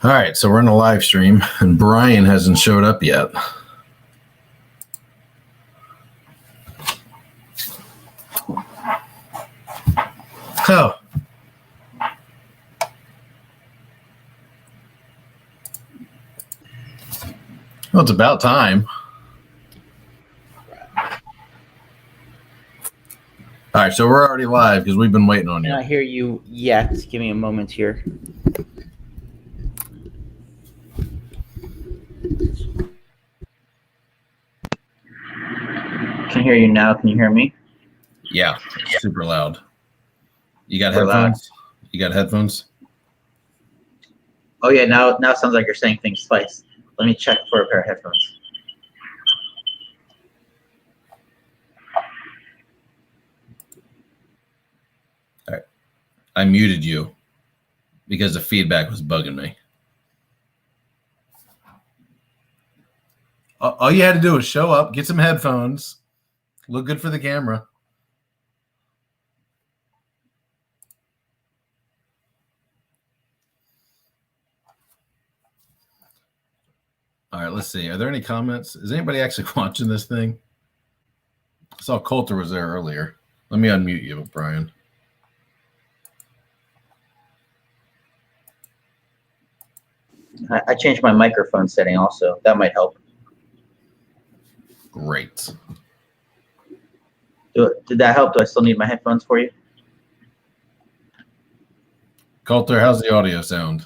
All right, so we're in a live stream, and Brian hasn't showed up yet. Oh. Well, it's about time. All right, so we're already live because we've been waiting on you. Cannot hear you yet. Give me a moment here. Can hear you now. Can you hear me? Yeah, super loud. You got headphones? You got headphones? Oh yeah, now it sounds like you're saying things twice. Let me check for a pair of headphones. All right. I muted you because the feedback was bugging me. All you had to do was show up, get some headphones, look good for the camera. All right, let's see. Are there any comments? Is anybody actually watching this thing? I saw Coulter was there earlier. Let me unmute you, Brian. I changed my microphone setting also. That might help. Great. Did that help? Do I still need my headphones for you? Coulter, how's the audio sound?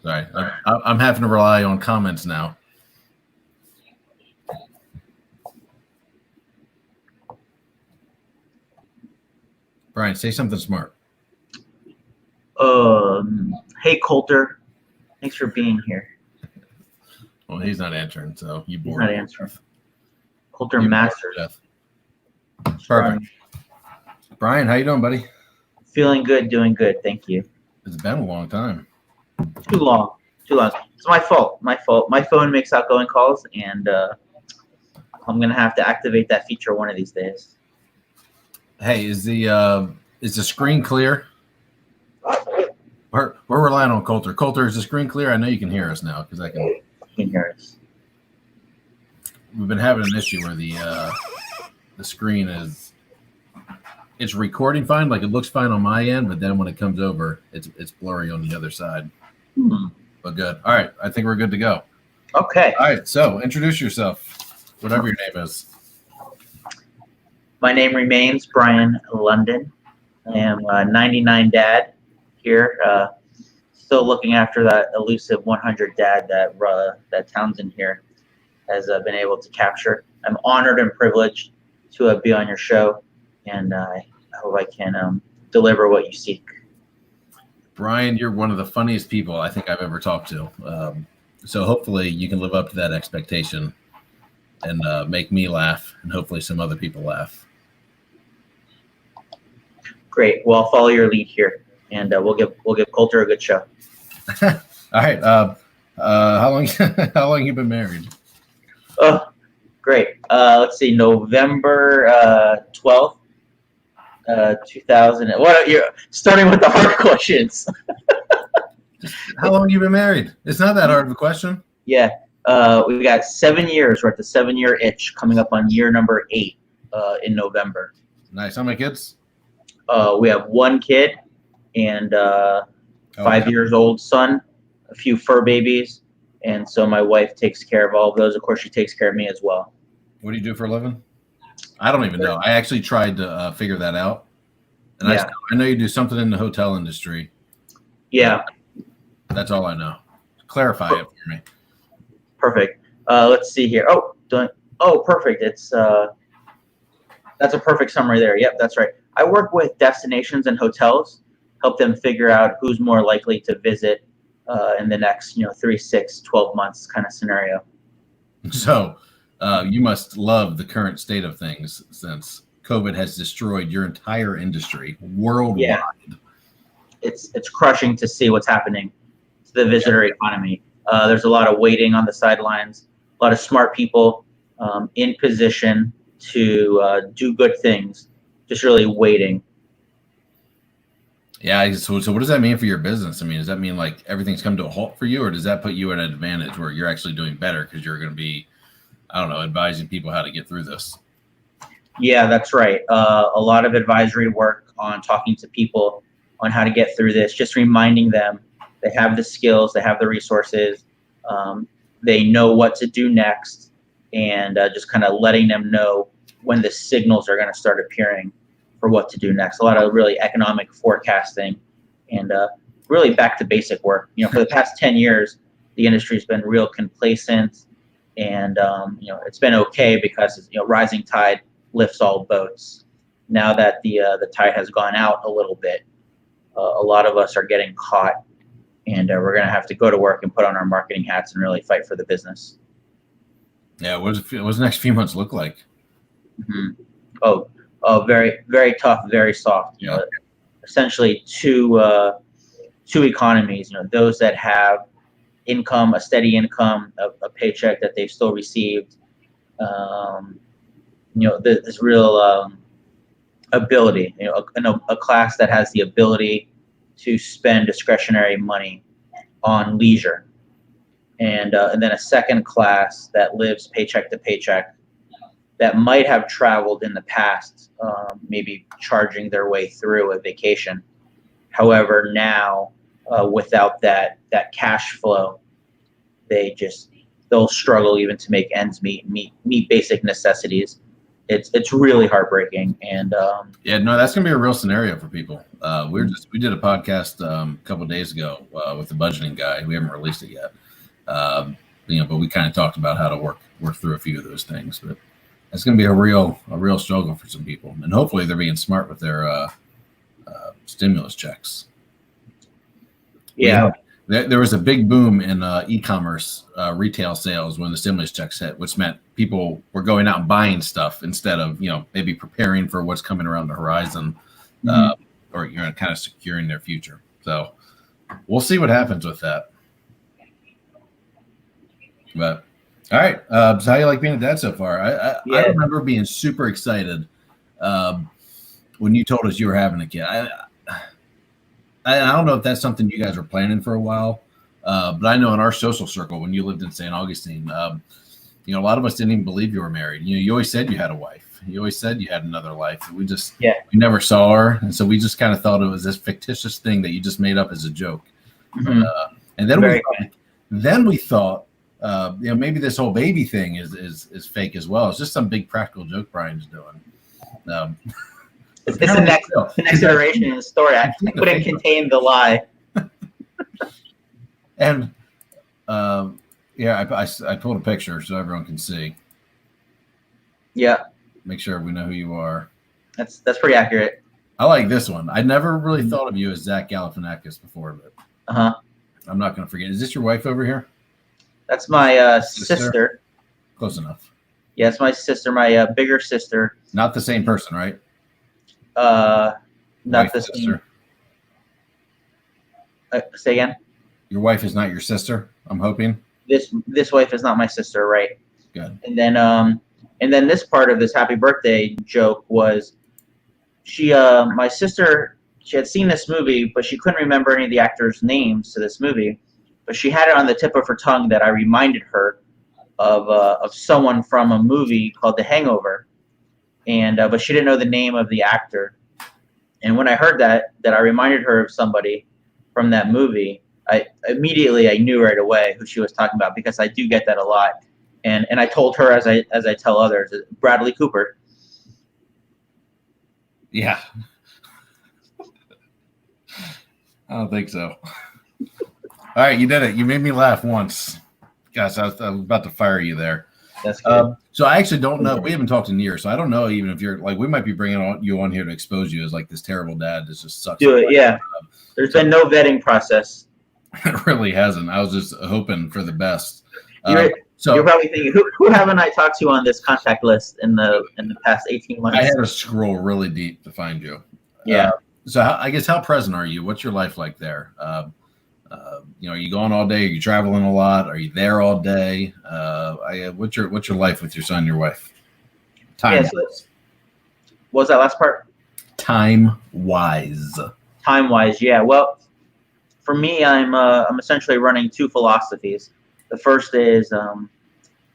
Sorry, I'm having to rely on comments now. Brian, say something smart. Hey Coulter, thanks for being here. Well, he's not answering, so you bored. He's not answering. Coulter Masters. Perfect. Brian, how you doing, buddy? Feeling good, doing good. Thank you. It's been a long time. Too long. It's my fault. My phone makes outgoing calls, and I'm gonna have to activate that feature one of these days. Hey, is the screen clear? We're relying on Coulter. Coulter, is the screen clear? I know you can hear us now because I can. You can hear us. We've been having an issue where the screen it's recording fine, like it looks fine on my end, but then when it comes over, it's blurry on the other side. But good. All right, I think we're good to go. Okay. All right, so introduce yourself, whatever your name is. My name remains Brian London. I am a 99 dad here, still looking after that elusive 100 dad that Townsend here has been able to capture. I'm honored and privileged to be on your show, and I hope I can deliver what you seek. Brian, you're one of the funniest people I think I've ever talked to. So hopefully you can live up to that expectation and make me laugh, and hopefully some other people laugh. Great. Well, I'll follow your lead here, and we'll give Coulter a good show. All right. How long you been married? Oh, great. Let's see, November 12th, 2000. What you're starting with the hard questions? How long you been married? It's not that hard of a question. Yeah. We got 7 years. We're at the 7-year itch, coming up on year number 8 in November. Nice. How many kids? We have 1 kid and 5 years old son, a few fur babies, and so my wife takes care of all of those. Of course, she takes care of me as well. What do you do for a living? I don't even know. I actually tried to figure that out, and Yeah. I know you do something in the hotel industry. Yeah. That's all I know. Clarify it for me. Perfect. Let's see here. Oh, perfect. It's that's a perfect summary there. Yep, that's right. I work with destinations and hotels, help them figure out who's more likely to visit in the next 3, 6, 12 months kind of scenario. So you must love the current state of things since COVID has destroyed your entire industry worldwide. Yeah. It's crushing to see what's happening to the visitor economy. There's a lot of waiting on the sidelines, a lot of smart people in position to do good things just really waiting. Yeah. So what does that mean for your business? I mean, does that mean like everything's come to a halt for you, or does that put you at an advantage where you're actually doing better because you're going to be, I don't know, advising people how to get through this? Yeah, that's right. A lot of advisory work on talking to people on how to get through this, just reminding them they have the skills, they have the resources, they know what to do next, and just kind of letting them know when the signals are going to start appearing for what to do next. A lot of really economic forecasting and really back to basic work. You know, for the past 10 years, the industry's been real complacent, and you know, it's been okay because, you know, rising tide lifts all boats. Now that the tide has gone out a little bit, a lot of us are getting caught, and we're going to have to go to work and put on our marketing hats and really fight for the business. Yeah. What does the next few months look like? Mm-hmm. Oh, very, very tough, very soft. You know, essentially two economies. You know, those that have income, a steady income, a paycheck that they've still received. You know, this real ability. You know, a class that has the ability to spend discretionary money on leisure, and then a second class that lives paycheck to paycheck, that might have traveled in the past, maybe charging their way through a vacation. However, now without that cash flow, they'll struggle even to make ends meet basic necessities. It's really heartbreaking. And yeah, no, that's gonna be a real scenario for people. We did a podcast a couple of days ago with the budgeting guy. We haven't released it yet, you know, but we kind of talked about how to work through a few of those things. But it's going to be a real struggle for some people, and hopefully they're being smart with their stimulus checks. yeah, there was a big boom in e-commerce retail sales when the stimulus checks hit, which meant people were going out and buying stuff instead of, you know, maybe preparing for what's coming around the horizon, or, you know, kind of securing their future. So we'll see what happens with that. But all right, so how you like being a dad so far? I remember being super excited when you told us you were having a kid. I don't know if that's something you guys were planning for a while, but I know in our social circle when you lived in St. Augustine, you know, a lot of us didn't even believe you were married. You know, you always said you had a wife. You always said you had another life. We never saw her, and so we just kind of thought it was this fictitious thing that you just made up as a joke. Mm-hmm. And then we thought. You know, maybe this whole baby thing is fake as well. It's just some big practical joke Brian's doing. It's the next iteration in the story. I couldn't contain the lie. And yeah, I pulled a picture so everyone can see. Yeah. Make sure we know who you are. That's pretty accurate. I like this one. I never really thought of you as Zach Galifianakis before, but I'm not going to forget. Is this your wife over here? That's my sister. Close enough. Yeah, it's my sister, my bigger sister. Not the same person, right? Not wife, the sister. Same. Say again. Your wife is not your sister, I'm hoping. This wife is not my sister, right? Good. And then this part of this happy birthday joke was my sister, she had seen this movie, but she couldn't remember any of the actors' names to this movie. But she had it on the tip of her tongue that I reminded her of someone from a movie called The Hangover, and but she didn't know the name of the actor. And when I heard that I reminded her of somebody from that movie, I knew right away who she was talking about, because I do get that a lot. And I told her, as I tell others, Bradley Cooper. Yeah. I don't think so. All right, you did it. You made me laugh once. Gosh, I was about to fire you there. That's good. So I actually don't know. We haven't talked in years, so I don't know even if you're like, we might be bringing you on here to expose you as like this terrible dad that just sucks. Do it, yeah. There's been no vetting process. It really hasn't. I was just hoping for the best. So you're probably thinking, who haven't I talked to on this contact list in the past 18 months? I had to scroll really deep to find you. Yeah. So I guess how present are you? What's your life like there? You know, are you gone all day? Are you traveling a lot? Are you there all day? What's your life with your son and your wife? Time. Yeah, what was that last part? time wise? Time wise, yeah. Well, for me, I'm essentially running two philosophies. The first is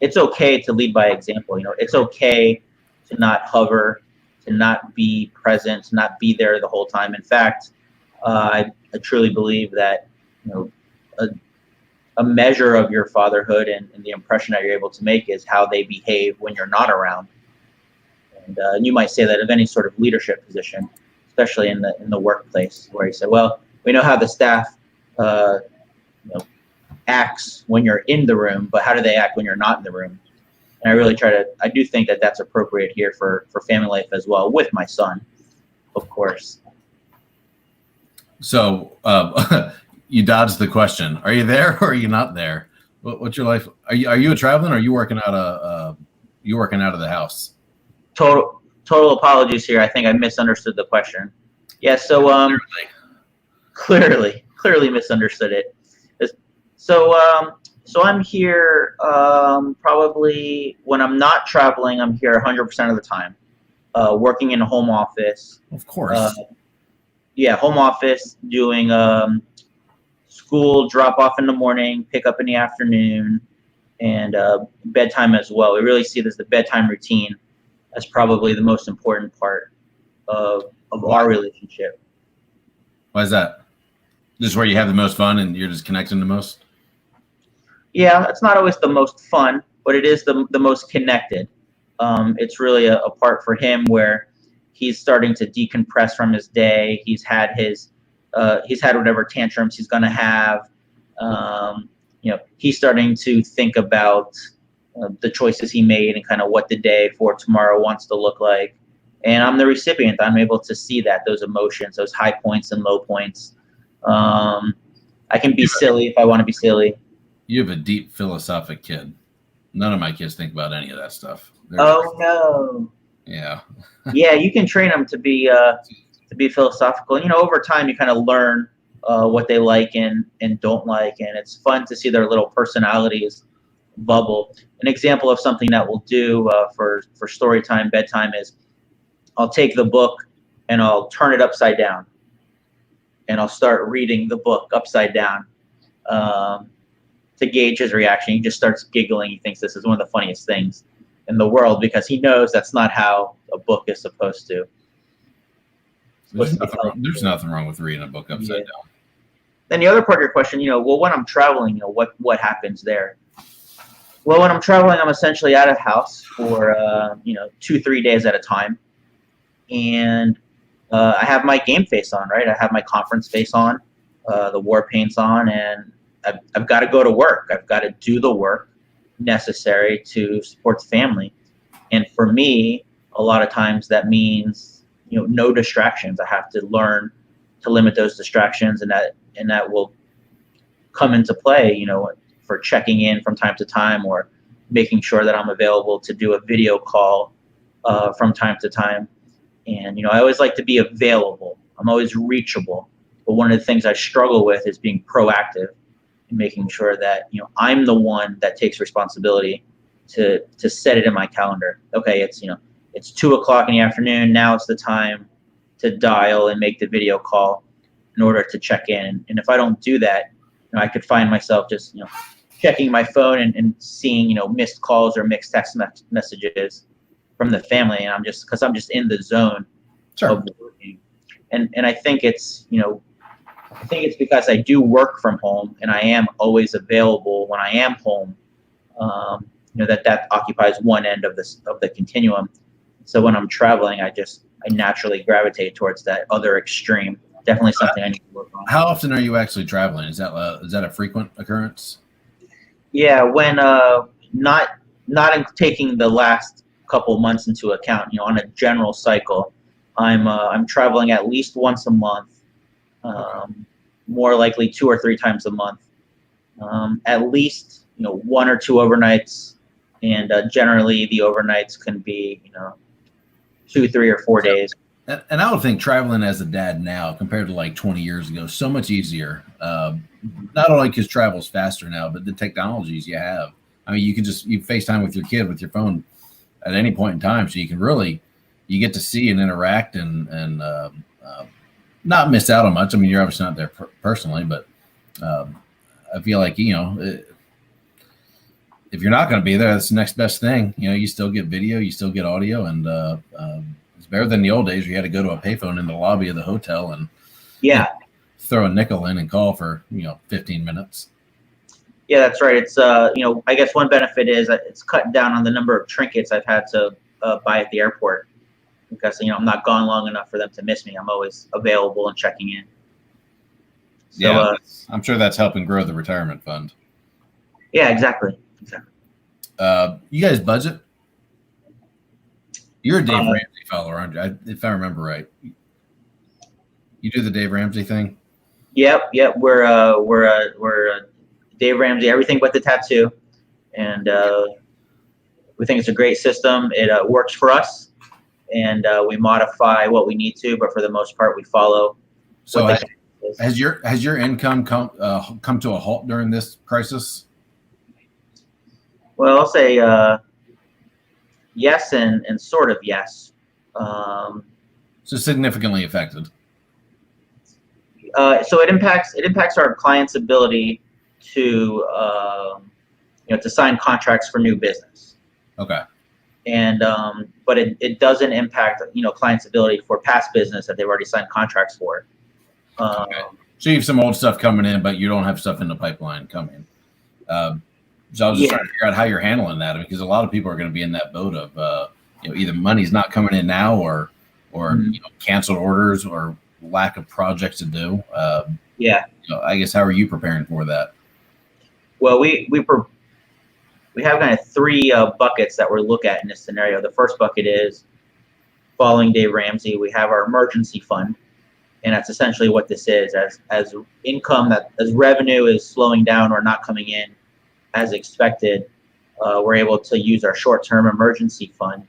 it's okay to lead by example. You know, it's okay to not hover, to not be present, to not be there the whole time. In fact, I truly believe that, you know, a measure of your fatherhood and the impression that you're able to make is how they behave when you're not around. And you might say that of any sort of leadership position, especially in the workplace, where you say, well, we know how the staff you know, acts when you're in the room, but how do they act when you're not in the room? And I do think that that's appropriate here for family life as well, with my son, of course. So you dodged the question. Are you there or are you not there? What's your life? Are you a traveling, or are you working out of the house? Total apologies here. I think I misunderstood the question. Yeah, so clearly misunderstood it. So I'm here probably when I'm not traveling. I'm here 100% of the time, working in a home office. Of course. Yeah, home office, doing school drop off in the morning, pick up in the afternoon, and bedtime as well. We really see this, the bedtime routine, as probably the most important part of our relationship. Why is that? This is where you have the most fun and you're just connecting the most? Yeah, it's not always the most fun, but it is the most connected. It's really a part for him where he's starting to decompress from his day. He's had whatever tantrums he's going to have. You know, he's starting to think about the choices he made and kind of what the day for tomorrow wants to look like. And I'm the recipient. I'm able to see those emotions, those high points and low points. I can be silly if I want to be silly. You have a deep philosophic kid. None of my kids think about any of that stuff. No. Yeah. Yeah, you can train them to be philosophical. You know, over time you kind of learn what they like and don't like, and it's fun to see their little personalities bubble. An example of something that we'll do for story time, bedtime, is I'll take the book and I'll turn it upside down, and I'll start reading the book upside down to gauge his reaction. He just starts giggling. He thinks this is one of the funniest things in the world because he knows that's not how a book is supposed to. There's nothing wrong with reading a book upside down. Then the other part of your question, you know, well, when I'm traveling, you know, what happens there? Well, when I'm traveling, I'm essentially out of house for 2-3 days at a time, and I have my game face on, right? I have my conference face on, the war paint's on, and I've got to go to work. I've got to do the work necessary to support the family. And for me, a lot of times that means, you know, no distractions. I have to learn to limit those distractions, and that will come into play, you know, for checking in from time to time, or making sure that I'm available to do a video call from time to time. And, you know, I always like to be available. I'm always reachable. But one of the things I struggle with is being proactive and making sure that, you know, I'm the one that takes responsibility to set it in my calendar. Okay, it's 2:00 in the afternoon. Now it's the time to dial and make the video call in order to check in. And if I don't do that, you know, I could find myself just, you know, checking my phone and seeing, you know, missed calls or mixed text messages from the family, and I'm just in the zone of working. And I think it's, you know, because I do work from home and I am always available when I am home. You know, that occupies one end of the continuum. So when I'm traveling, I naturally gravitate towards that other extreme. Definitely something I need to work on. How often are you actually traveling? Is that a frequent occurrence? Yeah, when not taking the last couple months into account, you know, on a general cycle, I'm traveling at least once a month, more likely 2 or 3 times a month, at least, you know, 1 or 2 overnights, and generally the overnights can be, you know, 2, 3, or 4 days. And I would think traveling as a dad now compared to like 20 years ago, so much easier. Not only because travel's faster now, but the technologies you have. I mean, you FaceTime with your kid with your phone at any point in time, so you can really you get to see and interact and not miss out on much. I mean, you're obviously not there personally, but I feel like, if you're not going to be there, that's the next best thing. You still get video, you still get audio, and it's better than the old days where you had to go to a payphone in the lobby of the hotel and Yeah. throw a nickel in and call for 15 minutes. Yeah, that's right. It's I guess one benefit is that it's cutting down on the number of trinkets I've had to buy at the airport, because I'm not gone long enough for them to miss me. I'm always available and checking in. So, Yeah, I'm sure that's helping grow the retirement fund. Yeah, exactly. You guys budget? You're a Dave Ramsey follower, aren't you? If I remember right. You do the Dave Ramsey thing? Yep. We're Dave Ramsey, everything but the tattoo, and we think it's a great system. It works for us, and we modify what we need to, but for the most part, we follow. So has your income come to a halt during this crisis? Well, I'll say yes and sort of yes. So significantly affected. So it impacts our clients' ability to to sign contracts for new business. Okay. And but it doesn't impact clients' ability for past business that they've already signed contracts for. Okay. So you have some old stuff coming in, but you don't have stuff in the pipeline coming. So I was just trying to figure out how you're handling that, because a lot of people are going to be in that boat of either money's not coming in now, or canceled orders, or lack of projects to do. I guess, how are you preparing for that? Well, we have kind of three buckets that we look at in this scenario. The first bucket is, following Dave Ramsey, we have our emergency fund, and that's essentially what this is. As income, as revenue is slowing down or not coming in as expected, we're able to use our short-term emergency fund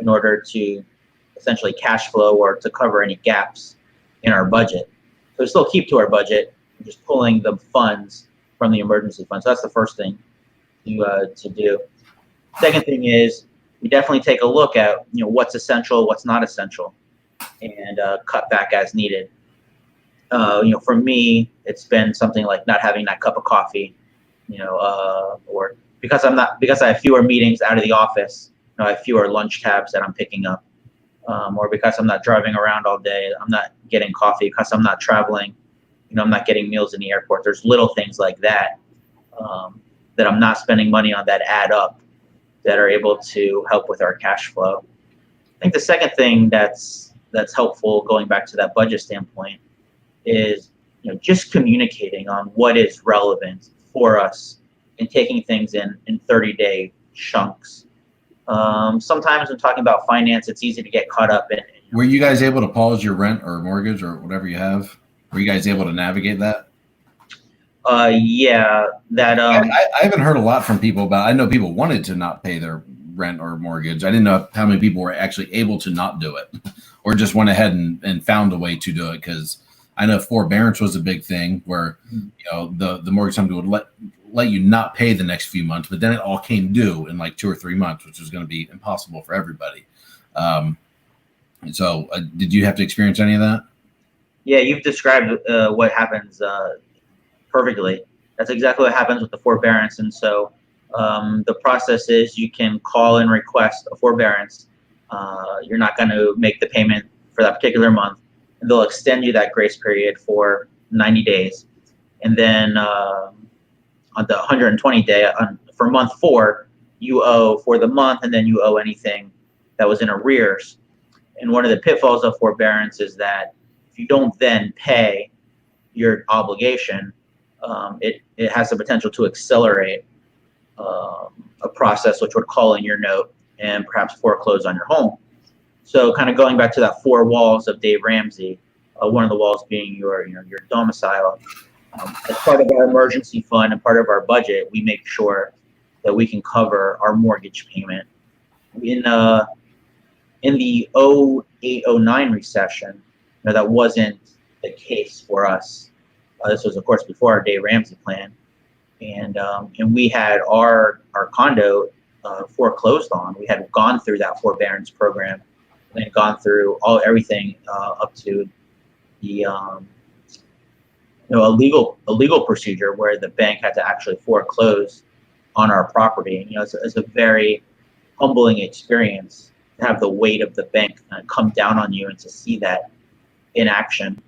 in order to essentially cash flow or to cover any gaps in our budget. So we still keep to our budget, we're just pulling the funds from the emergency fund. So that's the first thing to do. Second thing is, we definitely take a look at what's essential, what's not essential, and cut back as needed. For me, it's been something like not having that cup of coffee, or because I have fewer meetings out of the office, I have fewer lunch tabs that I'm picking up, or because I'm not driving around all day, I'm not getting coffee, because I'm not traveling, I'm not getting meals in the airport. There's little things like that that I'm not spending money on that add up, that are able to help with our cash flow. I think the second thing that's helpful, going back to that budget standpoint, is just communicating on what is relevant for us and taking things in 30-day chunks. Sometimes when talking about finance, it's easy to get caught up in. Were you guys able to pause your rent or mortgage or whatever you have? Were you guys able to navigate that? Yeah, that. I haven't heard a lot from people about. I know people wanted to not pay their rent or mortgage. I didn't know how many people were actually able to not do it, or just went ahead and found a way to do it. Because I know forbearance was a big thing, where the mortgage company would let you not pay the next few months, but then it all came due in like 2 or 3 months, which was going to be impossible for everybody. So did you have to experience any of that? Yeah, you've described what happens perfectly. That's exactly what happens with the forbearance. And so the process is, you can call and request a forbearance. You're not going to make the payment for that particular month, and they'll extend you that grace period for 90 days. And then on the 120 day, for month 4, you owe for the month, and then you owe anything that was in arrears. And one of the pitfalls of forbearance is that if you don't then pay your obligation, it has the potential to accelerate a process which would call in your note and perhaps foreclose on your home. So kind of going back to that 4 walls of Dave Ramsey, one of the walls being your domicile. As part of our emergency fund and part of our budget, we make sure that we can cover our mortgage payment. In the 08-09 recession, that wasn't the case for us. This was, of course, before our Dave Ramsey plan, and we had our condo foreclosed on. We had gone through that forbearance program, and then gone through everything up to the a legal procedure where the bank had to actually foreclose on our property. It's a very humbling experience to have the weight of the bank kind of come down on you and to see that in action.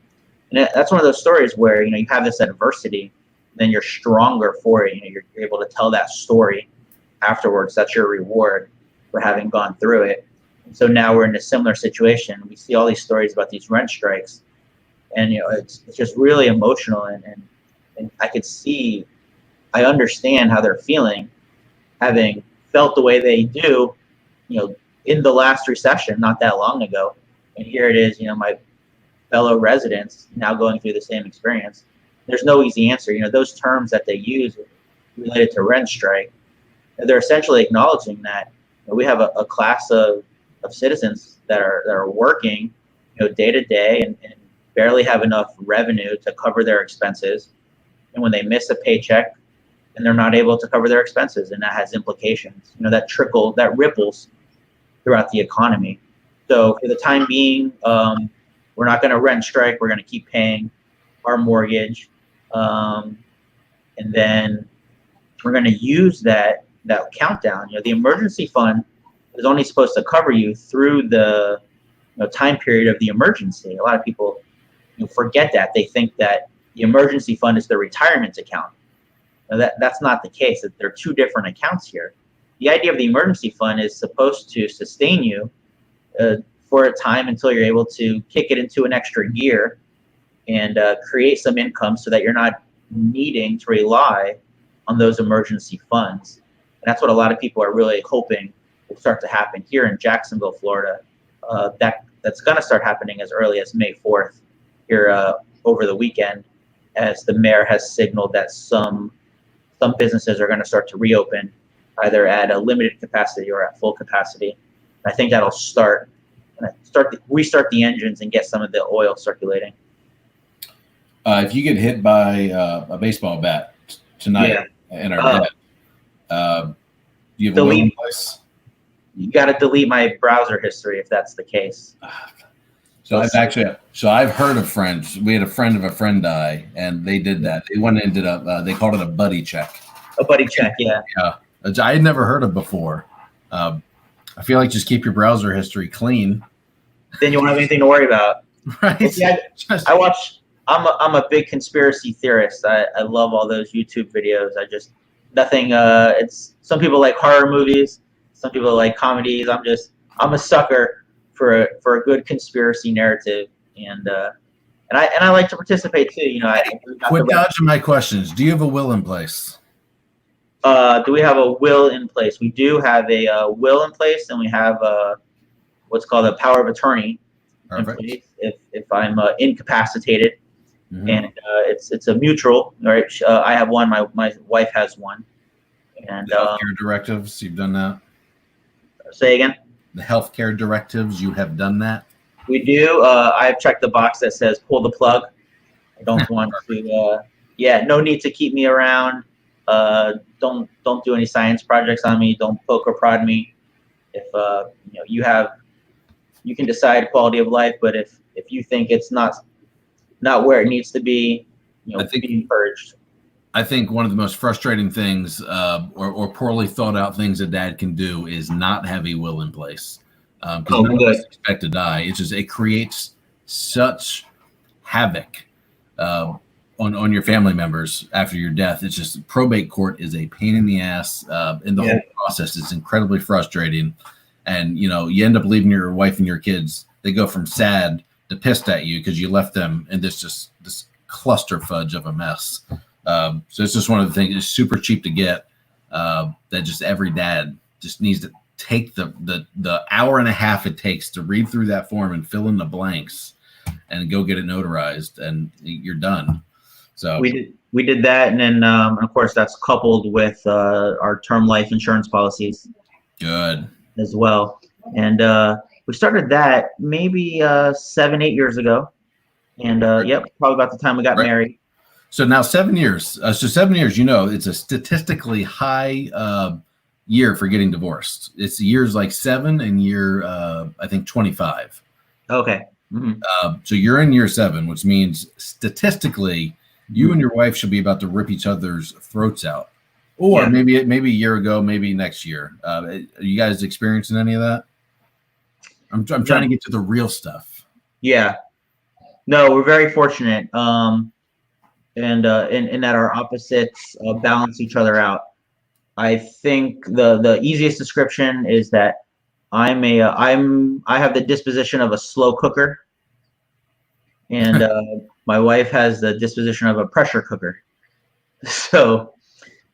And that's one of those stories where you have this adversity, then you're stronger for it. You're able to tell that story afterwards. That's your reward for having gone through it. And so now we're in a similar situation. We see all these stories about these rent strikes, and it's just really emotional. And I understand how they're feeling, having felt the way they do, in the last recession not that long ago. And here it is, my fellow residents now going through the same experience. There's no easy answer. Those terms that they use related to rent strike, they're essentially acknowledging that we have a class of citizens that are working, day to day and barely have enough revenue to cover their expenses. And when they miss a paycheck, and they're not able to cover their expenses, and that has implications. That ripples throughout the economy. So for the time being, we're not going to rent strike. We're going to keep paying our mortgage, and then we're going to use that countdown. The emergency fund is only supposed to cover you through the time period of the emergency. A lot of people forget that. They think that the emergency fund is the retirement account. That's not the case. That there are two different accounts here. The idea of the emergency fund is supposed to sustain you for a time until you're able to kick it into an extra gear and create some income so that you're not needing to rely on those emergency funds. And that's what a lot of people are really hoping will start to happen here in Jacksonville, Florida. That's going to start happening as early as May 4th here over the weekend, as the mayor has signaled that some businesses are going to start to reopen, either at a limited capacity or at full capacity. I think that'll restart the engines and get some of the oil circulating. If you get hit by a baseball bat tonight in our debt, do you have a will in place? You got to delete my browser history if that's the case. So I've heard of friends. We had a friend of a friend die, and they did that. They called it a buddy check. A buddy check, yeah. Yeah, I had never heard of before. I feel like just keep your browser history clean. Then you won't have anything to worry about. Right. Yeah, I'm a big conspiracy theorist. I love all those YouTube videos. It's some people like horror movies, some people like comedies. I'm a sucker for a good conspiracy narrative, and I like to participate too. Quit dodging my questions. Do you have a will in place? Do we have a will in place? We do have a will in place, and we have what's called a power of attorney in place if I'm incapacitated. Mm-hmm. And it's a mutual. Right? I have one. My wife has one. And the healthcare directives, you've done that. Say again. The healthcare directives, you have done that. We do. I've checked the box that says pull the plug. I don't want to. No need to keep me around. Don't do any science projects on me. Don't poke or prod me. If you can decide quality of life, but if you think it's not where it needs to be, be encouraged. I think one of the most frustrating things, or poorly thought out things a dad can do, is not have a will in place. Because none of us expect to die. It creates such havoc on your family members after your death. It's just probate court is a pain in the ass, and the whole process is incredibly frustrating. And you end up leaving your wife and your kids. They go from sad to pissed at you because you left them in this cluster fudge of a mess. So it's just one of the things. It's super cheap to get. That just every dad just needs to take the hour and a half it takes to read through that form and fill in the blanks, and go get it notarized, and you're done. So we did that, and then of course that's coupled with our term life insurance policies. Good. As well, and we started that maybe 7-8 years ago, and probably about the time we got married. So now 7 years. So 7 years, it's a statistically high year for getting divorced. It's years like 7 and year I think 25. Okay. Mhm. So you're in year 7, which means statistically you and your wife should be about to rip each other's throats out. Or Yeah. maybe a year ago, maybe next year. Are you guys experiencing any of that? I'm trying to get to the real stuff. Yeah. No, we're very fortunate. And in that our opposites balance each other out. I think the easiest description is that I have the disposition of a slow cooker, and my wife has the disposition of a pressure cooker. So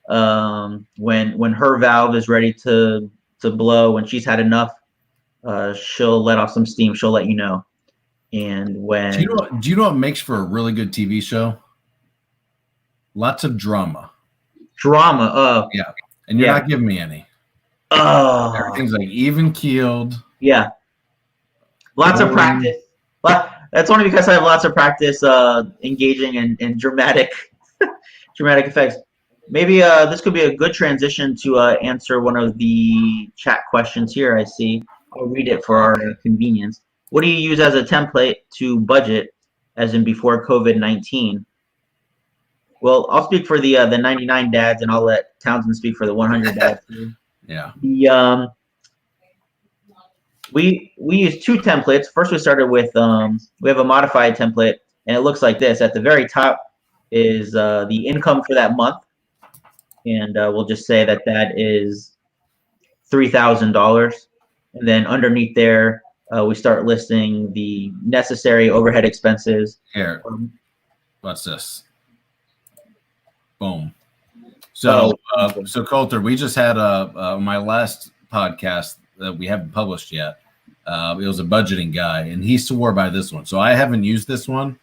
when her valve is ready to blow, when she's had enough, she'll let off some steam. She'll let you know. And when do you know what makes for a really good TV show? Lots of drama. Yeah. And you're not giving me any. Oh, Everything's like even keeled. Yeah. Lots of practice. That's only because I have lots of practice engaging in dramatic effects. Maybe this could be a good transition to answer one of the chat questions here. I see. I'll read it for our convenience. What do you use as a template to budget, as in before COVID-19? Well, I'll speak for the 99 dads, and I'll let Townsend speak for the 100 dads. Yeah. We use 2 templates. First, we started with we have a modified template, and it looks like this. At the very top is the income for that month, and we'll just say that is $3,000. And then underneath there, we start listing the necessary overhead expenses. Here, what's this? Boom. So Coulter, we just had my last podcast that we haven't published yet. It was a budgeting guy, and he swore by this one. So I haven't used this one,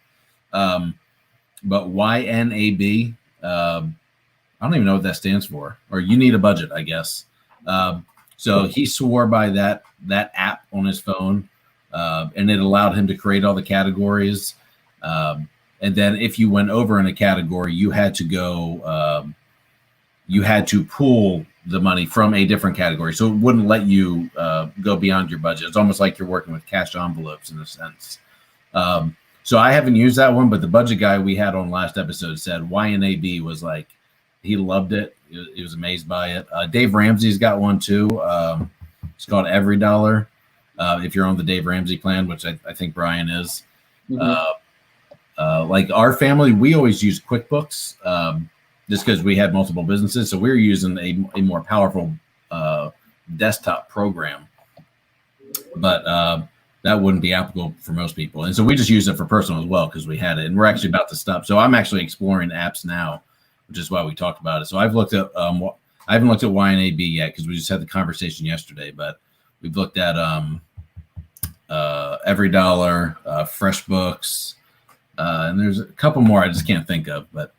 but YNAB. I don't even know what that stands for. Or you need a budget, I guess. So he swore by that app on his phone, and it allowed him to create all the categories. And then if you went over in a category, you had to go. You had to pull the money from a different category, so it wouldn't let you go beyond your budget. It's almost like you're working with cash envelopes in a sense. So I haven't used that one, but the budget guy we had on last episode said YNAB was like, he loved it. He was amazed by it. Dave Ramsey's got one too. It's called Every Dollar. If you're on the Dave Ramsey plan, which I think Brian is. Mm-hmm. Like our family, we always use QuickBooks just because we had multiple businesses. So we were using a more powerful desktop program. But that wouldn't be applicable for most people. And so we just use it for personal as well because we had it. And we're actually about to stop. So I'm actually exploring apps now, which is why we talked about it. So I've looked at I haven't looked at YNAB yet because we just had the conversation yesterday, but we've looked at Every Dollar, FreshBooks, and there's a couple more I just can't think of. But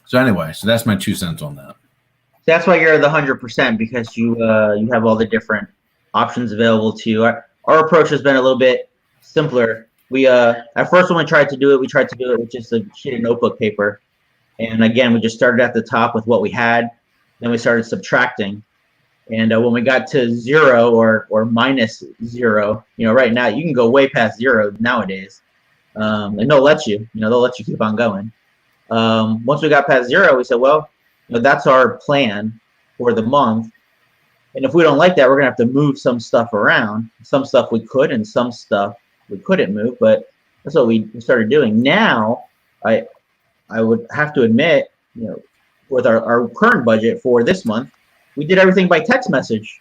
so anyway, so that's my 2 cents on that. That's why you're the 100%, because you have all the different options available to you. Our approach has been a little bit simpler. We at first when we tried to do it with just a sheet of notebook paper. And again, we just started at the top with what we had. Then we started subtracting. And when we got to 0 or minus 0, right now you can go way past 0 nowadays. And they'll let you keep on going. Once we got past 0, we said, well, that's our plan for the month. And if we don't like that, we're gonna have to move some stuff around. Some stuff we could, and some stuff we couldn't move. But that's what we started doing. Now, I would have to admit, with our current budget for this month, we did everything by text message.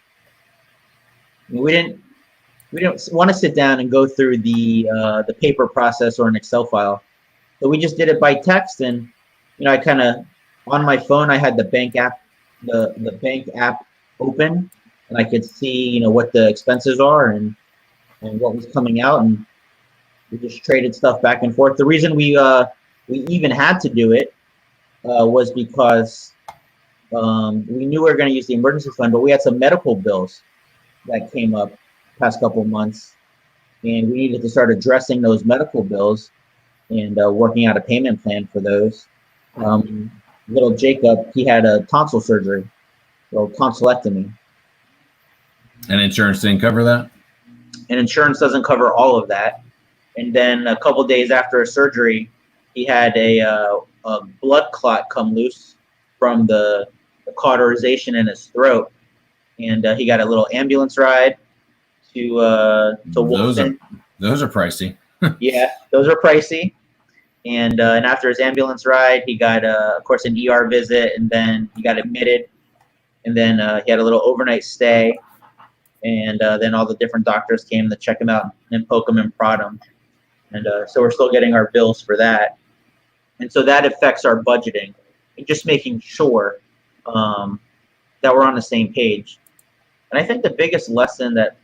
We didn't want to sit down and go through the paper process or an Excel file. So we just did it by text, and I kind of on my phone I had the bank app, the bank app open, and I could see what the expenses are and what was coming out, and we just traded stuff back and forth. The reason we even had to do it was because we knew we were going to use the emergency fund, but we had some medical bills that came up past couple of months, and we needed to start addressing those medical bills and working out a payment plan for those. Little Jacob, he had a tonsil surgery, well, tonsillectomy. And insurance didn't cover that? And insurance doesn't cover all of that. And then a couple days after a surgery, he had a blood clot come loose from the cauterization in his throat, and he got a little ambulance ride to Wilson. Those are pricey. Yeah, those are pricey. And after his ambulance ride, he got, of course, an ER visit, and then he got admitted, and then he had a little overnight stay, and then all the different doctors came to check him out and poke him and prod him. And so we're still getting our bills for that. And so that affects our budgeting and just making sure that we're on the same page. And I think the biggest lesson that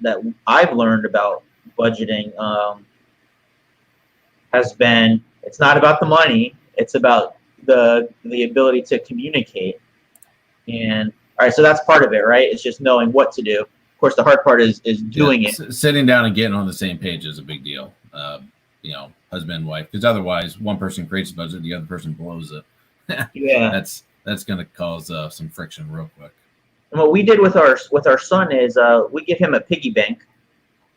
I've learned about budgeting has been, it's not about the money, it's about the ability to communicate. And all right, so that's part of it, right? It's just knowing what to do. Of course, the hard part is doing it. Sitting down and getting on the same page is a big deal. Husband and wife, because otherwise one person creates a budget, the other person blows it. Yeah, that's going to cause some friction real quick. And what we did with our son is we give him a piggy bank,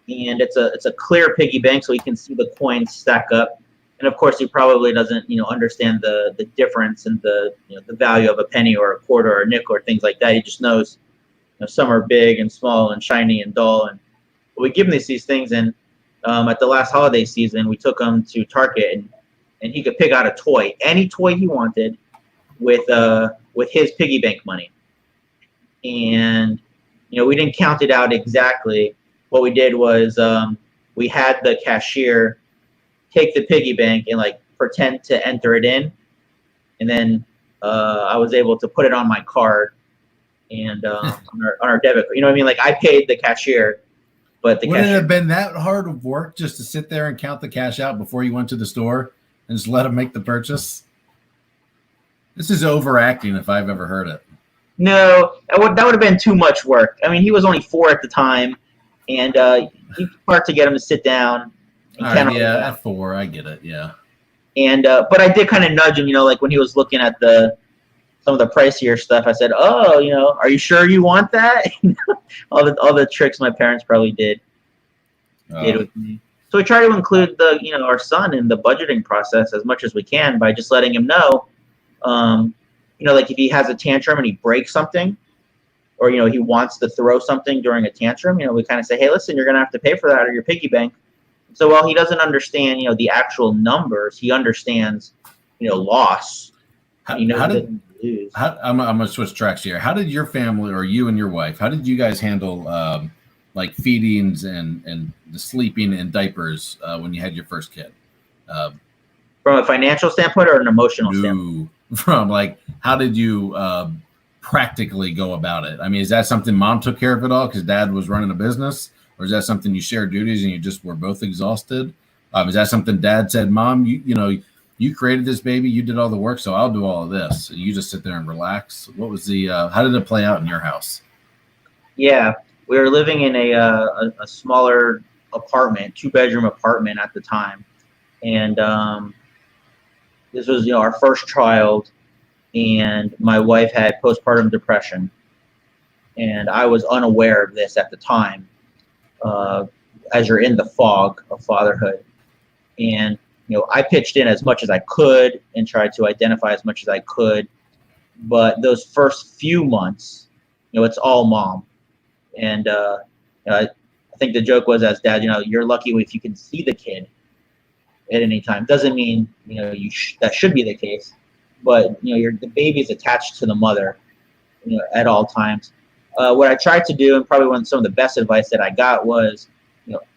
and it's a clear piggy bank, so he can see the coins stack up. And of course, he probably doesn't understand the difference and the value of a penny or a quarter or a nickel or things like that. He just knows some are big and small and shiny and dull. And we give him these things, and at the last holiday season, we took him to Target, and he could pick out a toy, any toy he wanted, with his piggy bank money. And we didn't count it out exactly. What we did was we had the cashier take the piggy bank and pretend to enter it in, and then I was able to put it on my card and on our debit card. You know what I mean? I paid the cashier. But Wouldn't it have been that hard of work just to sit there and count the cash out before you went to the store and just let him make the purchase? This is overacting if I've ever heard it. No, that would have been too much work. I mean, he was only 4 at the time, and it's hard to get him to sit down. And yeah, at 4, I get it. Yeah. And but I did kind of nudge him, when he was looking at some of the pricier stuff. I said, "Oh, are you sure you want that?" all the tricks my parents probably did with me. So we try to include our son in the budgeting process as much as we can by just letting him know, if he has a tantrum and he breaks something, or he wants to throw something during a tantrum, we kind of say, "Hey, listen, you're gonna have to pay for that out of your piggy bank." So while he doesn't understand, the actual numbers, he understands, loss. I'm gonna switch tracks here. How did your family, or you and your wife, how did you guys handle feedings and the sleeping and diapers when you had your first kid? From a financial standpoint or an emotional standpoint? From how did you practically go about it? I mean, is that something mom took care of it all because dad was running a business, or is that something you shared duties and you just were both exhausted? Is that something dad said, "Mom, you created this baby, you did all the work, so I'll do all of this. You just sit there and relax"? What was how did it play out in your house? Yeah, we were living in a smaller apartment, 2-bedroom apartment at the time. And this was, our first child, and my wife had postpartum depression. And I was unaware of this at the time, as you're in the fog of fatherhood. And I pitched in as much as I could and tried to identify as much as I could. But those first few months, it's all mom. And I think the joke was, as dad, you're lucky if you can see the kid at any time. Doesn't mean, that should be the case. But, the baby is attached to the mother, at all times. What I tried to do, and probably some of the best advice that I got was,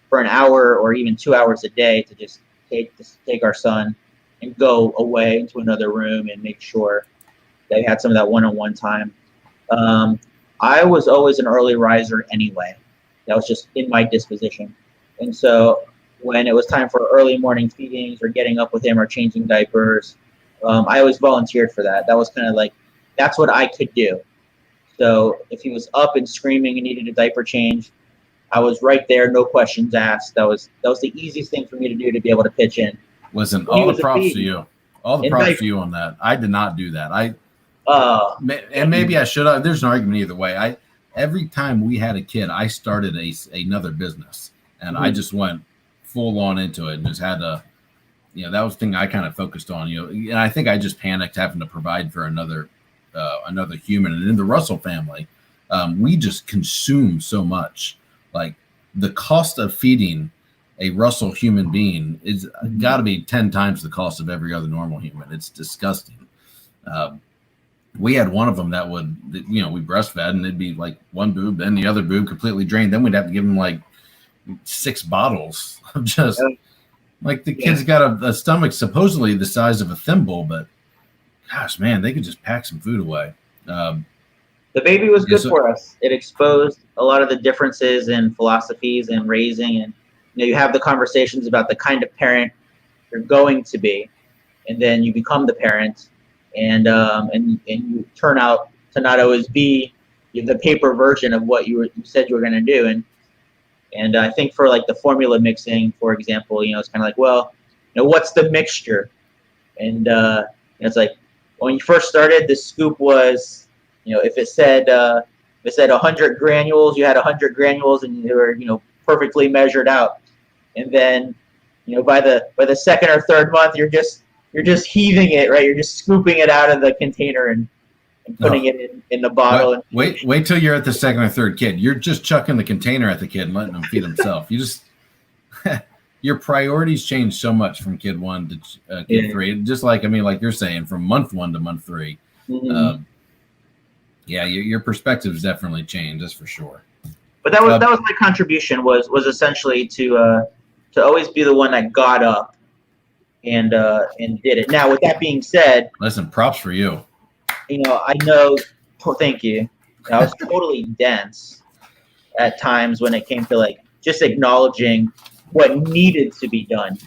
for an hour or even 2 hours a day to just take our son and go away into another room and make sure they had some of that one-on-one time. I was always an early riser anyway. That was just in my disposition. And so when it was time for early morning feedings or getting up with him or changing diapers, I always volunteered for that. That was kind of that's what I could do. So if he was up and screaming and needed a diaper change, I was right there, no questions asked. That was the easiest thing for me to do, to be able to pitch in. Listen, all the props to you. All the props to you on that. I did not do that. And maybe I should have. There's an argument either way. Every time we had a kid, I started another business, and I just went full on into it and just had to, that was the thing I kind of focused on, and I think I just panicked having to provide for another human. And in the Russell family, we just consume so much. Like the cost of feeding a Russell human being is got to be 10 times the cost of every other normal human. It's disgusting. We had one of them that would, we breastfed and it'd be like one boob, then the other boob completely drained. Then we'd have to give him like 6 bottles of just like the kid's got a stomach supposedly the size of a thimble, but gosh, man, they could just pack some food away. The baby was good for us. It exposed a lot of the differences in philosophies and raising, and you have the conversations about the kind of parent you're going to be, and then you become the parent, and you turn out to not always be the paper version of what you said you were going to do, and I think for like the formula mixing, for example, it's kind of like, well, what's the mixture, and it's like when you first started, the scoop was, if it said 100 granules, you had 100 granules, and they were perfectly measured out, and then by the second or third month, you're just heaving it, right? You're just scooping it out of the container and putting it in the bottle. Wait till you're at the second or third kid. You're just chucking the container at the kid and letting him feed himself. You just your priorities change so much from kid 1 to kid 3. Just like like you're saying, from month 1 to month 3. Mm-hmm. Your perspectives definitely change. That's for sure. But that was my contribution was essentially to always be the one that got up and did it. Now, with that being said, listen, props for you. I know. Thank you. I was totally dense at times when it came to like just acknowledging what needed to be done.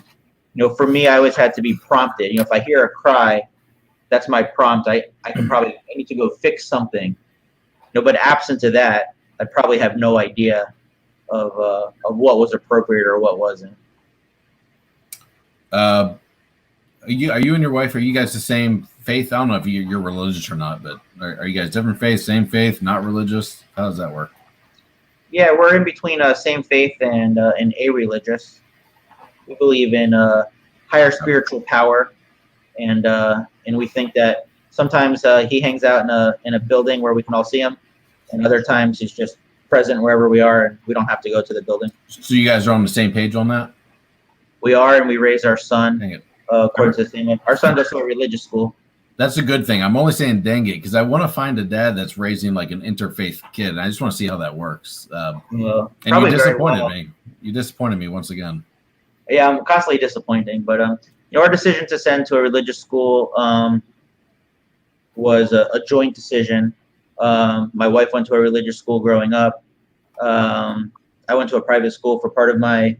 For me, I always had to be prompted. If I hear a cry, that's my prompt. I need to go fix something. But absent to that, I probably have no idea of what was appropriate or what wasn't. Are you and your wife, are you guys the same faith? I don't know if you're religious or not, but are you guys different faith, same faith, not religious? How does that work? Yeah, we're in between same faith and a-religious. We believe in higher spiritual power, and we think that sometimes he hangs out in a building where we can all see him, and other times he's just present wherever we are, and we don't have to go to the building. So you guys are on the same page on that? We are, and we raise our son according to the same. Our son goes to a religious school. That's a good thing. I'm only saying dang it because I want to find a dad that's raising like an interfaith kid. And I just want to see how that works. And you disappointed me. You disappointed me once again. Yeah, I'm constantly disappointing. But our decision to send to a religious school was a joint decision. My wife went to a religious school growing up. I went to a private school for part of my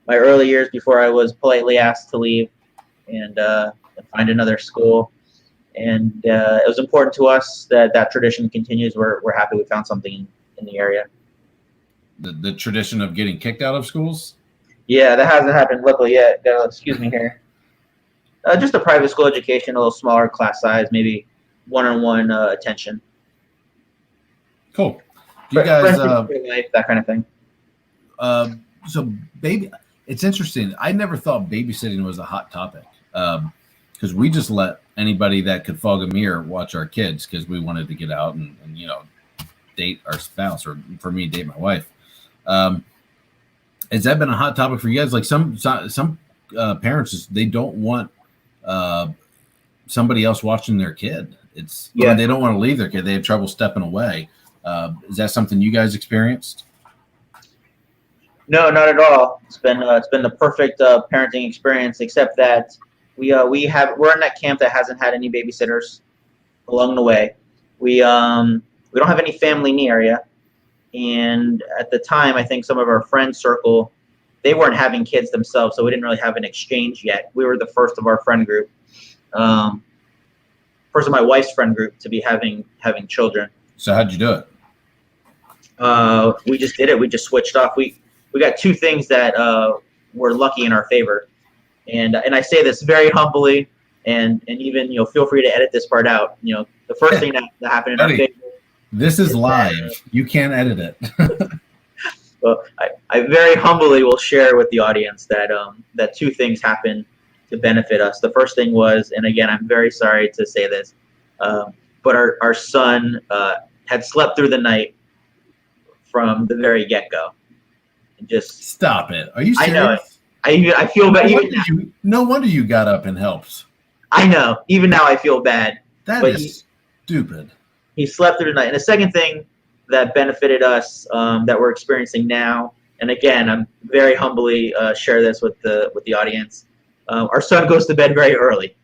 early years before I was politely asked to leave and find another school. And it was important to us that tradition continues. We're happy we found something in the area. The tradition of getting kicked out of schools? Yeah, that hasn't happened luckily yet. Excuse me here. Just a private school education, a little smaller class size, maybe one-on-one attention. Cool. Do you guys life, that kind of thing? So it's interesting. I never thought babysitting was a hot topic because we just let anybody that could fog a mirror watch our kids because we wanted to get out and date our spouse, or for me, date my wife. Has that been a hot topic for you guys? Like some parents, they don't want somebody else watching their kid. They don't want to leave their kid. They have trouble stepping away. Is that something you guys experienced? No, not at all. It's been the perfect parenting experience, except that we're in that camp that hasn't had any babysitters along the way. We don't have any family in the area, and at the time, I think some of our friend circle, they weren't having kids themselves, so we didn't really have an exchange yet. We were the first of our friend group, first of my wife's friend group to be having children. So how'd you do it? We just did it. We just switched off. We got two things that were lucky in our favor. And I say this very humbly. and even feel free to edit this part out. The first thing that happened in our Buddy, family. this is live. You can't edit it. Well, I very humbly will share with the audience that that two things happened to benefit us. The first thing was, and again, I'm very sorry to say this, but our son had slept through the night from the very get-go. Just stop it. Are you serious? I know it. I feel bad. No wonder you got up and helped. I know. Even now, I feel bad. That is stupid. He slept through the night. And the second thing that benefited us that we're experiencing now, and again, I'm very humbly share this with the audience. Our son goes to bed very early.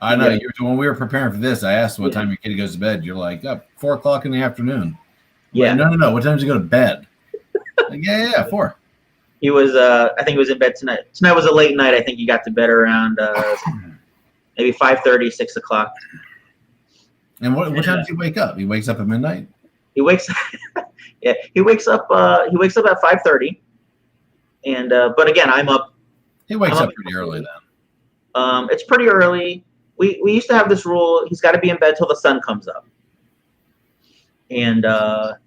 I know. When we were preparing for this, I asked what time your kid goes to bed. You're like, 4 o'clock in the afternoon. Yeah. Like, no. What time does he go to bed? Like, yeah, 4. He was, I think he was in bed tonight. Tonight was a late night. I think he got to bed around maybe 5:30, 6 o'clock. And what time does he wake up? He wakes up at midnight? He wakes yeah, he wakes up at 5:30. And but again, I'm up. He wakes up pretty early then. It's pretty early. We used to have this rule, he's got to be in bed till the sun comes up. And the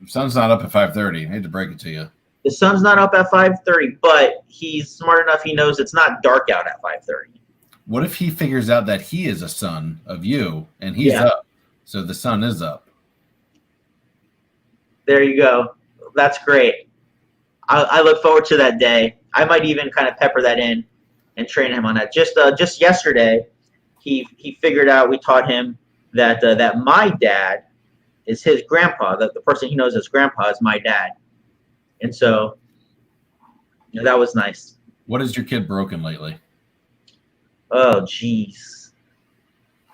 sun's not up at 5:30. I hate to break it to you. The sun's not up at 5:30, but he's smart enough. He knows it's not dark out at 5:30. What if he figures out that he is a son of you and he's up, so the sun is up? There you go. That's great. I look forward to that day. I might even kind of pepper that in and train him on that. Just yesterday, he figured out. We taught him that that my dad is his grandpa. That the person he knows as grandpa is my dad. And so, that was nice. What has your kid broken lately? Oh, jeez.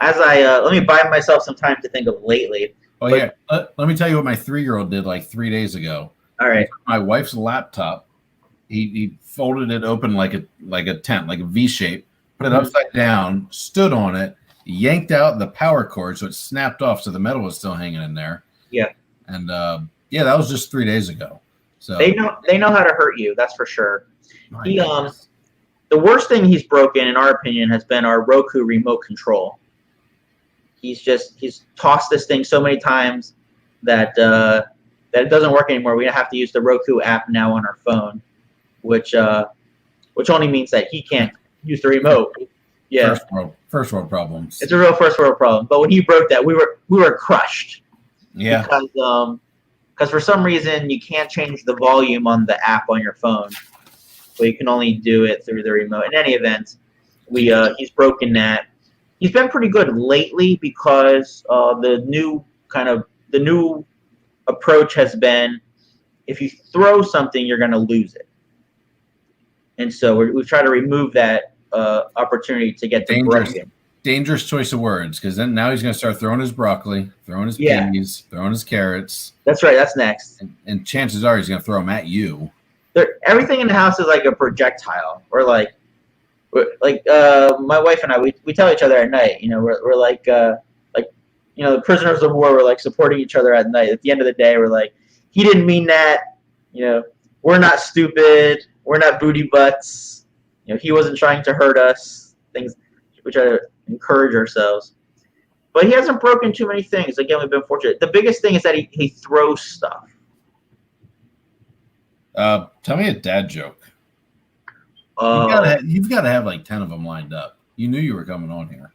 As let me buy myself some time to think of lately. Oh, yeah. Let me tell you what my 3-year-old did like 3 days ago. All right. My wife's laptop. He folded it open like a tent, like a V shape, put it upside down, stood on it, yanked out the power cord, so it snapped off, so the metal was still hanging in there. Yeah. And that was just 3 days ago. So they know how to hurt you. That's for sure. The worst thing he's broken, in our opinion, has been our Roku remote control. He's tossed this thing so many times that it doesn't work anymore. We have to use the Roku app now on our phone, which only means that he can't use the remote. Yeah. First world problems. It's a real first world problem. But when he broke that, we were crushed. Yeah. Because for some reason you can't change the volume on the app on your phone, but you can only do it through the remote. In any event, he's broken that. He's been pretty good lately because the new approach has been, if you throw something, you're going to lose it. And so we've tried to remove that opportunity to get the broken. Dangerous choice of words, because then now he's going to start throwing his broccoli, throwing his peas, throwing his carrots. That's right. That's next. And chances are he's going to throw them at you. Everything in the house is like a projectile. We're like my wife and I, we tell each other at night, we're like the prisoners of war. We're like supporting each other at night. At the end of the day, we're like, he didn't mean that. We're not stupid. We're not booty butts. He wasn't trying to hurt us. Things we try to encourage ourselves. But he hasn't broken too many things. Again, we've been fortunate. The biggest thing is that he throws stuff. Tell me a dad joke. You've got to have like 10 of them lined up. You knew you were coming on here.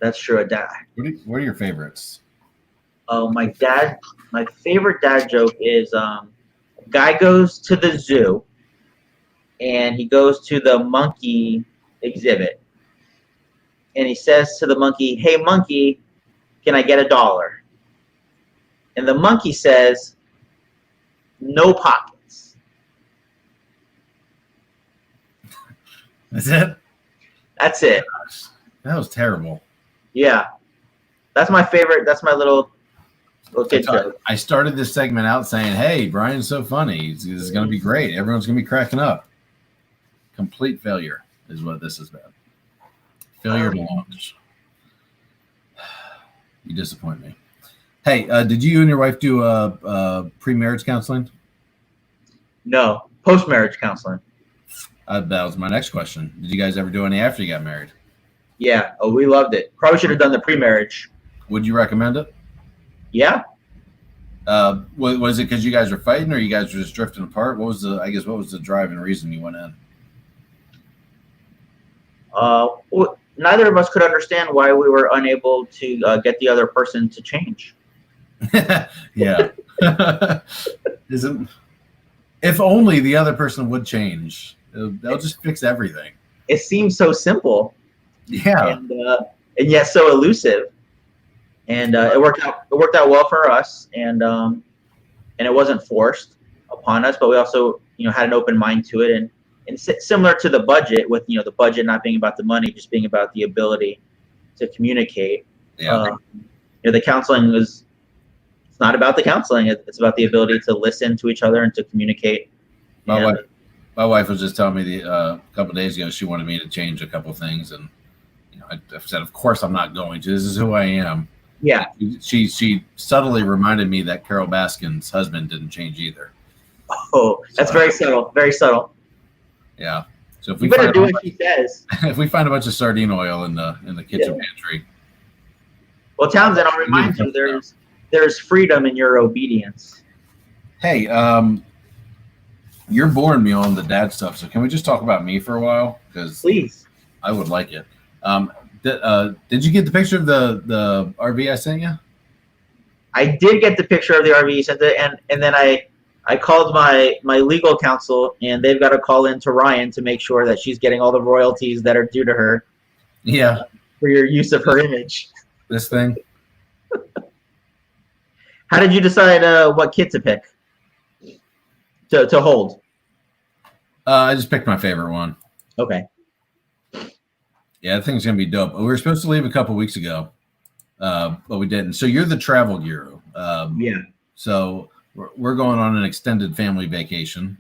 That's true. A dad. What are your favorites? Oh, my favorite dad joke is a guy goes to the zoo and he goes to the monkey exhibit and he says to the monkey, "Hey monkey, can I get $1?" And the monkey says, "No pockets." That's it? That's it. That was terrible. Yeah. That's my favorite. That's my little kid joke. I started this segment out saying, hey, Brian's so funny. This is going to be great. Everyone's going to be cracking up. Complete failure is what this has been. Failure to launch. You disappoint me. Hey, did you and your wife do pre-marriage counseling? No. Post-marriage counseling. That was my next question. Did you guys ever do any after you got married? Yeah. Oh, we loved it. Probably should have done the pre-marriage. Would you recommend it? Yeah. Was it because you guys were fighting, or you guys were just drifting apart? What was the driving reason you went in? Well, neither of us could understand why we were unable to get the other person to change. Yeah. Isn't if only the other person would change. They'll just fix everything. It seems so simple. Yeah. And yet so elusive. And it worked out well for us, and it wasn't forced upon us, but we also had an open mind to it, and similar to the budget, with the budget not being about the money, just being about the ability to communicate. Yeah. The counseling it's not about the counseling; it's about the ability to listen to each other and to communicate. My wife was just telling me a couple of days ago she wanted me to change a couple of things, and I said, of course I'm not going to. This is who I am. Yeah. She subtly reminded me that Carol Baskin's husband didn't change either. Oh, that's very subtle. Very subtle. Yeah. So if we better do what she says. If we find a bunch of sardine oil in the kitchen pantry. Well, Townsend, I'll remind you, there's freedom in your obedience. Hey, you're boring me on the dad stuff, so can we just talk about me for a while? Because please, I would like it. Did you get the picture of the RV I sent you? I did get the picture of the RV you sent it, and then I called my legal counsel, and they've got to call in to Ryan to make sure that she's getting all the royalties that are due to her. Yeah. For your use of her image. This thing. How did you decide what kit to pick? To hold? I just picked my favorite one. Okay. Yeah, that thing's gonna be dope. We were supposed to leave a couple weeks ago, but we didn't. So you're the travel guru. Yeah. So we're going on an extended family vacation.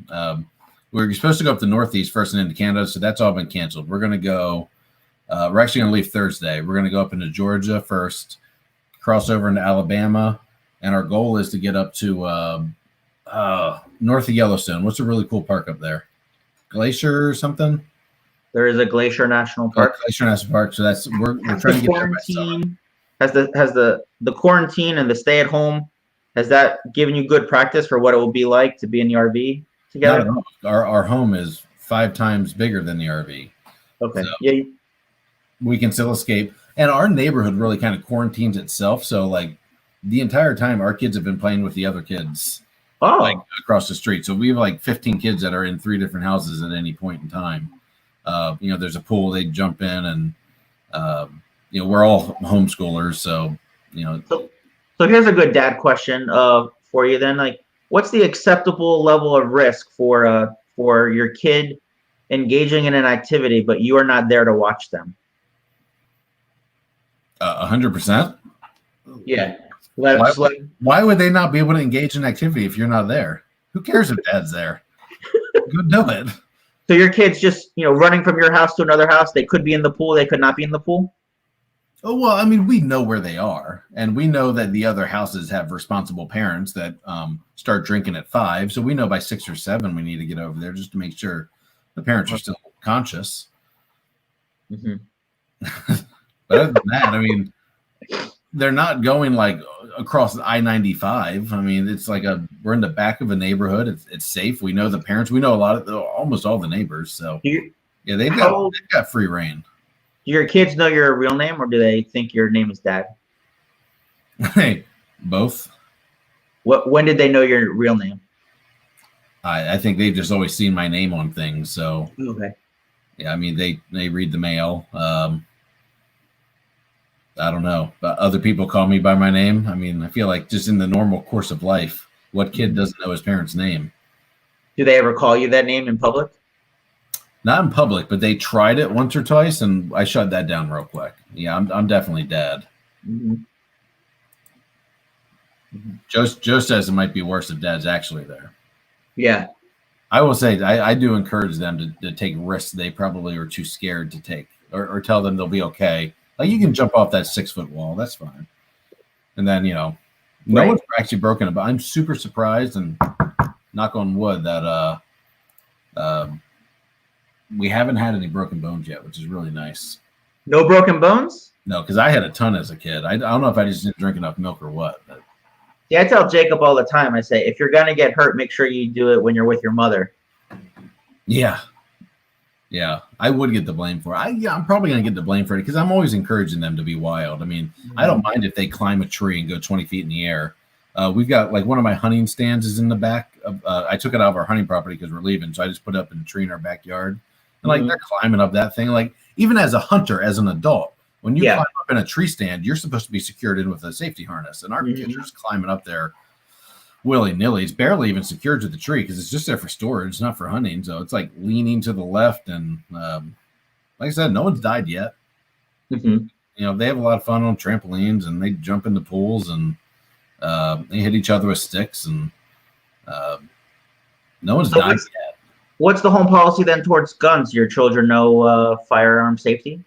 We were supposed to go up the Northeast first and into Canada, so that's all been canceled. We're gonna go. We're actually gonna leave Thursday. We're gonna go up into Georgia first, cross over into Alabama, and our goal is to get up to north of Yellowstone. What's a really cool park up there? Glacier or something? There is a Glacier National Park. Glacier National Park. So we're trying to get there by summer. Has the quarantine and the stay at home, has that given you good practice for what it will be like to be in the RV together? Not at all. Our home is 5 times bigger than the RV. Okay. So yeah. We can still escape. And our neighborhood really kind of quarantines itself. So like the entire time our kids have been playing with the other kids. Oh. Like across the street. So we have like 15 kids that are in 3 different houses at any point in time. There's a pool, they jump in, and we're all homeschoolers, so. So here's a good dad question for you then. Like, what's the acceptable level of risk for your kid engaging in an activity, but you are not there to watch them? 100%. Yeah. Why would they not be able to engage in activity if you're not there? Who cares if dad's there? Go do it. So your kids just, running from your house to another house, they could be in the pool, they could not be in the pool? Oh, well, I mean, we know where they are, and we know that the other houses have responsible parents that start drinking at 5. So we know by 6 or 7 we need to get over there just to make sure the parents are still conscious. Mm-hmm. But other than that, I mean, they're not going like across I-95. I mean, it's like we're in the back of a neighborhood. It's safe. We know the parents. We know almost all the neighbors. So yeah, they've got free reign. Do your kids know your real name, or do they think your name is Dad? Hey, both. When did they know your real name? I think they've just always seen my name on things. So okay. Yeah, I mean they read the mail. I don't know, but other people call me by my name. I mean, I feel like just in the normal course of life, what kid doesn't know his parents' name? Do they ever call you that name in public? Not in public, but they tried it once or twice, and I shut that down real quick. Yeah, I'm definitely Dad. Mm-hmm. Mm-hmm. Joe says it might be worse if Dad's actually there. Yeah. I will say I do encourage them to take risks they probably are too scared to take, or tell them they'll be okay. Like, you can jump off that 6-foot wall. That's fine. And then, no one's actually broken it. But I'm super surprised, and knock on wood, that we haven't had any broken bones yet, which is really nice. No broken bones? No, because I had a ton as a kid. I don't know if I just didn't drink enough milk or what. But Yeah, I tell Jacob all the time. I say, if you're gonna get hurt, make sure you do it when you're with your mother. yeah, yeah, I would get the blame for it. I'm probably gonna get the blame for it because I'm always encouraging them to be wild. I mean, I don't mind if they climb a tree and go 20 feet in the air. We've got like one of my hunting stands is in the back. I took it out of our hunting property because we're leaving, so I just put it up in a tree in our backyard. And like they're climbing up that thing. Like even as a hunter, as an adult, when you climb up in a tree stand, you're supposed to be secured in with a safety harness. And our kids are just climbing up there willy nilly. It's barely even secured to the tree because it's just there for storage, not for hunting. So it's like leaning to the left. And like I said, no one's died yet. Mm-hmm. You know, they have a lot of fun on trampolines and they jump into pools and they hit each other with sticks and no one's died yet. What's the home policy then towards guns? Your children know firearm safety?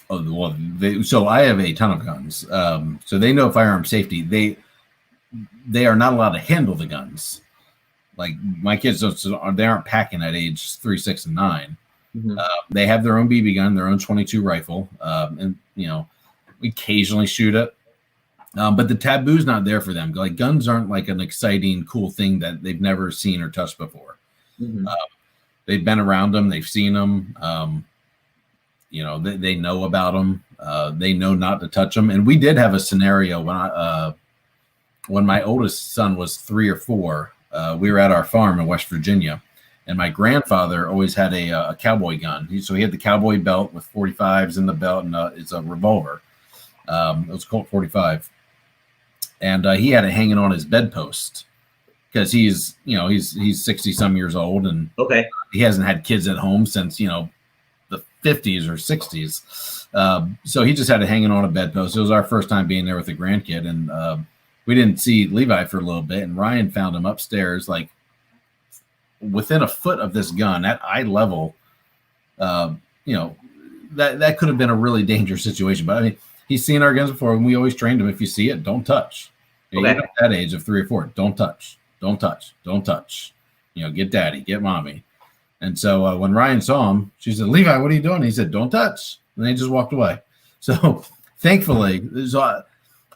Oh, well, so I have a ton of guns. So they know firearm safety. They are not allowed to handle the guns. Like my kids they aren't packing at age 3, 6, and 9. Mm-hmm. They have their own BB gun, their own 22 rifle, and you know, we occasionally shoot it. But the taboo's not there for them. Like guns aren't like an exciting, cool thing that they've never seen or touched before. Mm-hmm. They've been around them, they've seen them. You know, they know about them. They know not to touch them. And we did have a scenario when my oldest son was 3 or 4. We were at our farm in West Virginia, and my grandfather always had a cowboy gun. So he had the cowboy belt with 45s in the belt, and it's a revolver. It was Colt 45. And he had it hanging on his bedpost because he's 60 some years old, and he hasn't had kids at home since the 50s or 60s. So he just had it hanging on a bedpost. It was our first time being there with a grandkid, and we didn't see Levi for a little bit, and Ryan found him upstairs, like within a foot of this gun at eye level. That could have been a really dangerous situation. But I mean, he's seen our guns before, and we always trained him: if you see it, don't touch. Even at that age of 3 or 4, don't touch, don't touch, don't touch. Get daddy, get mommy. And so when Ryan saw him, she said, "Levi, what are you doing?" He said, "Don't touch." And they just walked away. So thankfully,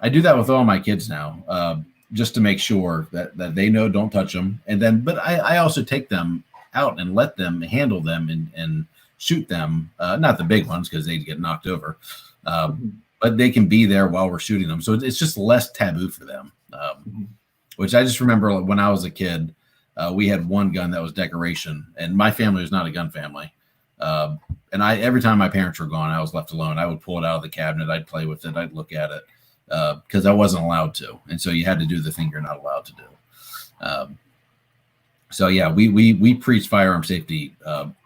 I do that with all my kids now, just to make sure that they know don't touch them. And then, but I also take them out and let them handle them and shoot them. Not the big ones because they get knocked over, but they can be there while we're shooting them. So it's just less taboo for them, which I just remember when I was a kid. We had one gun that was decoration, and my family was not a gun family. And every time my parents were gone, I was left alone. I would pull it out of the cabinet. I'd play with it. I'd look at it because I wasn't allowed to. And so you had to do the thing you're not allowed to do. So yeah, we preach firearm safety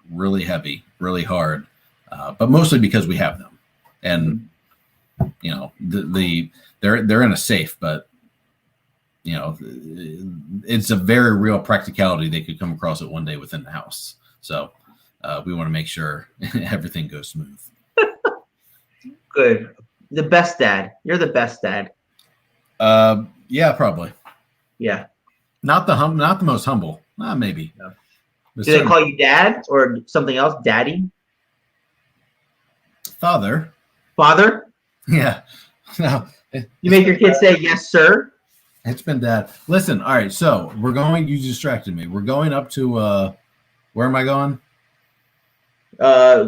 really heavy, really hard, but mostly because we have them. And they're in a safe, but it's a very real practicality. They could come across it one day within the house. So we want to make sure everything goes smooth. Good. The best dad. You're the best dad. Yeah, probably. Yeah. Not the most humble. Maybe. No. Do they call you dad or something else? Daddy? Father. Father? Yeah. No. You make your kids say yes, sir? It's been dad. Listen, all right, so you distracted me. We're going up to where am I going?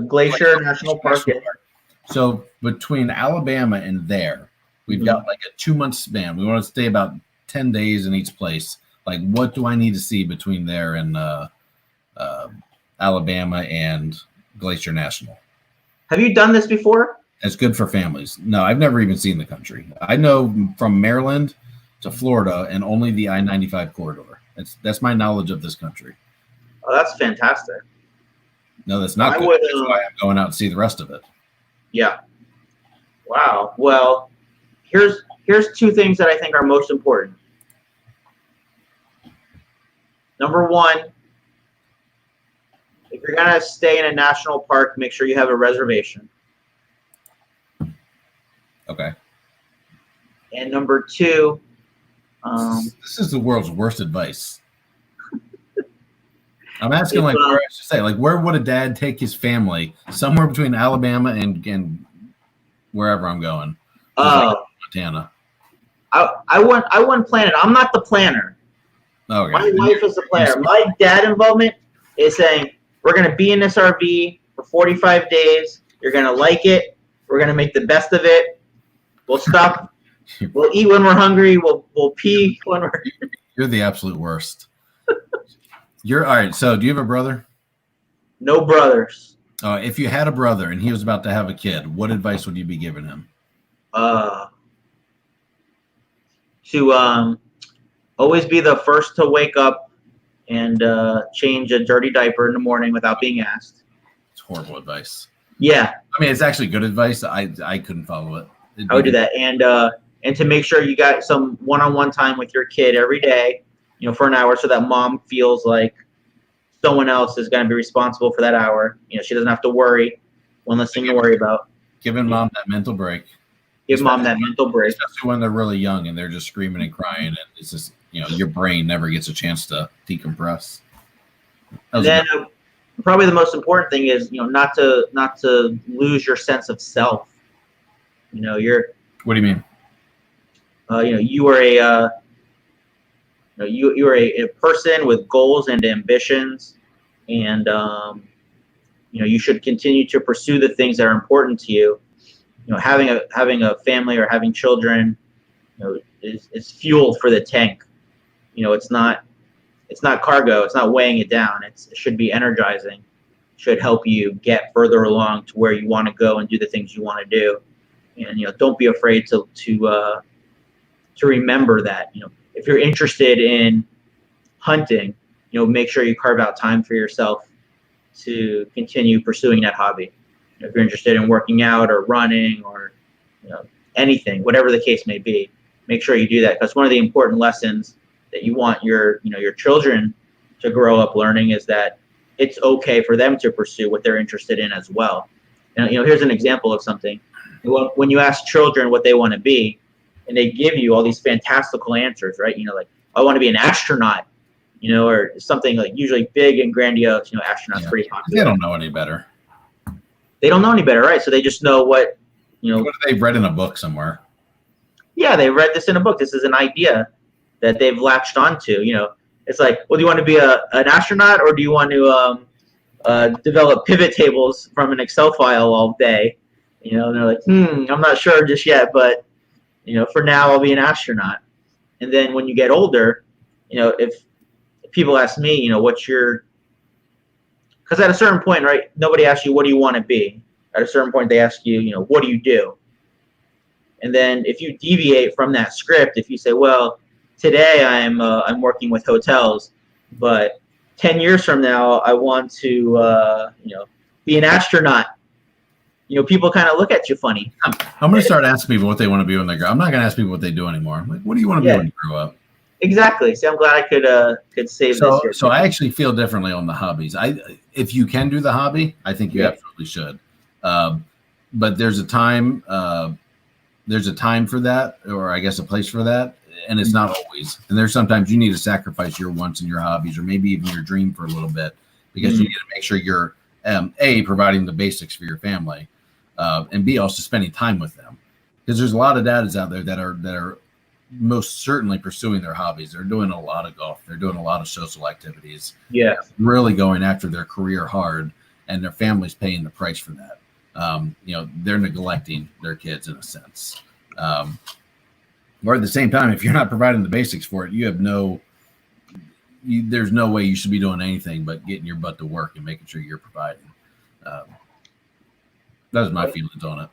Glacier National Park. So between Alabama and there, we've got like a 2-month span. We want to stay about 10 days in each place. Like, what do I need to see between there and Alabama and Glacier National? Have you done this before? It's good for families. No, I've never even seen the country. I know from Maryland to Florida and only the I-95 corridor. That's my knowledge of this country. Oh, that's fantastic. No, that's not good. That's why I'm going out to see the rest of it. Yeah. Wow. Well, here's 2 things that I think are most important. Number 1, if you're going to stay in a national park, make sure you have a reservation. Okay. And number 2, this is the world's worst advice. I'm asking, If, like, where I should say, like, where would a dad take his family? Somewhere between Alabama and wherever I'm going. Just like Montana. I wouldn't plan it. I'm not the planner. Okay. My wife is the planner. My dad involvement is saying, we're going to be in this RV for 45 days. You're going to like it. We're going to make the best of it. We'll stop. We'll eat when we're hungry. We'll pee when we're... You're the absolute worst. You're all right. So do you have a brother? No brothers. If you had a brother and he was about to have a kid, what advice would you be giving him? To always be the first to wake up and change a dirty diaper in the morning without being asked. It's horrible advice. Yeah. I mean, it's actually good advice. I couldn't follow it. I would do that. And to make sure you got some one-on-one time with your kid every day, for an hour, so that mom feels like someone else is going to be responsible for that hour. She doesn't have to worry. One less thing to worry about. Giving mom that mental break. Give mom that mental break. Especially when they're really young and they're just screaming and crying, and it's just, your brain never gets a chance to decompress. Then probably the most important thing is, not to lose your sense of self. You're. What do you mean? You are you are a person with goals and ambitions, and you should continue to pursue the things that are important to you. Having a family or having children, is fuel for the tank. It's not cargo. It's not weighing it down. It should be energizing. It should help you get further along to where you want to go and do the things you want to do. And don't be afraid to remember that. If you're interested in hunting, make sure you carve out time for yourself to continue pursuing that hobby. If you're interested in working out or running or anything, whatever the case may be, make sure you do that, because one of the important lessons that you want your children to grow up learning is that it's okay for them to pursue what they're interested in as well. And here's an example of something. When you ask children what they want to be, and they give you all these fantastical answers, right? Like, I want to be an astronaut, or something like usually big and grandiose. Astronaut's pretty popular. They don't know any better. They don't know any better, right? So they just know what, What they've read in a book somewhere. Yeah, they read this in a book. This is an idea that they've latched onto. It's like, well, do you want to be an astronaut, or do you want to develop pivot tables from an Excel file all day? And they're like, I'm not sure just yet, but for now I'll be an astronaut. And then when you get older, if people ask me, what's your, because at a certain point, right, nobody asks you, what do you want to be? At a certain point, they ask you, what do you do? And then if you deviate from that script, if you say, well, today I'm working with hotels, but 10 years from now, I want to, be an astronaut. People kind of look at you funny. I'm going to start asking people what they want to be when they grow up. I'm not going to ask people what they do anymore. I'm like, what do you want to be when you grow up? Exactly. See, I'm glad I could save this. So I actually feel differently on the hobbies. If you can do the hobby, I think you absolutely should. But there's a time for that, or I guess a place for that, and it's not always. And there's sometimes you need to sacrifice your wants and your hobbies, or maybe even your dream for a little bit, because you need to make sure you're A, providing the basics for your family, and B, also spending time with them, because there's a lot of dads out there that are most certainly pursuing their hobbies. They're doing a lot of golf. They're doing a lot of social activities. Yeah, really going after their career hard, and their family's paying the price for that. They're neglecting their kids in a sense. Or at the same time, if you're not providing the basics for it, there's no way you should be doing anything but getting your butt to work and making sure you're providing. That's my feelings on it.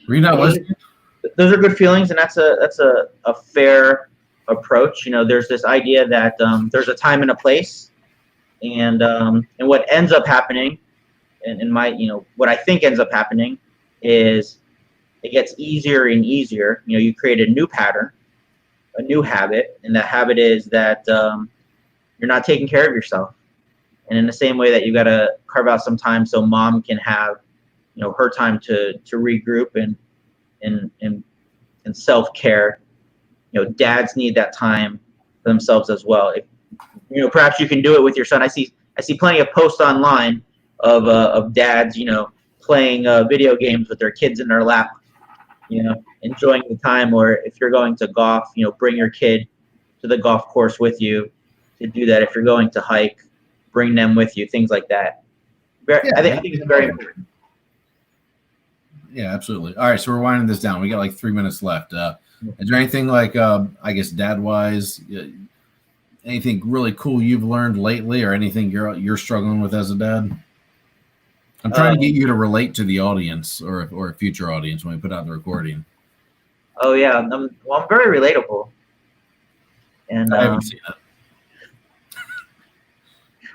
Were you not listening? Those are good feelings, and that's a fair approach. There's this idea that there's a time and a place, and what ends up happening, and what I think ends up happening is it gets easier and easier. You create a new pattern, a new habit, and that habit is that you're not taking care of yourself. And in the same way that you got to carve out some time so mom can have, her time to regroup and self-care, dads need that time for themselves as well. Perhaps you can do it with your son. I see plenty of posts online of dads, playing video games with their kids in their lap, enjoying the time. Or if you're going to golf, bring your kid to the golf course with you to do that. If you're going to hike, bring them with you. Things like that. I think it's very important. Yeah, absolutely. All right, so we're winding this down. We got like 3 minutes left. Is there anything like, I guess, dad-wise, anything really cool you've learned lately, or anything you're struggling with as a dad? I'm trying to get you to relate to the audience or a future audience when we put out the recording. Oh yeah, I'm very relatable. And I haven't seen it.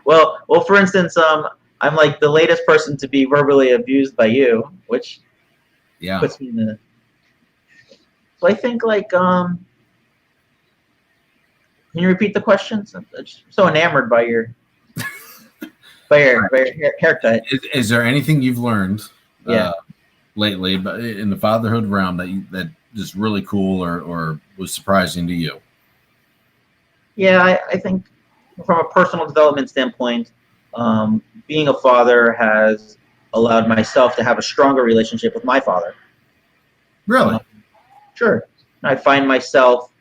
Well, for instance, I'm like the latest person to be verbally abused by you, which puts me in the. So I think like can you repeat the question? I'm so enamored by your haircut. Is there anything you've learned lately, but in the fatherhood realm that is really cool or was surprising to you? Yeah, I think from a personal development standpoint, being a father has allowed myself to have a stronger relationship with my father. Really? Sure. I find myself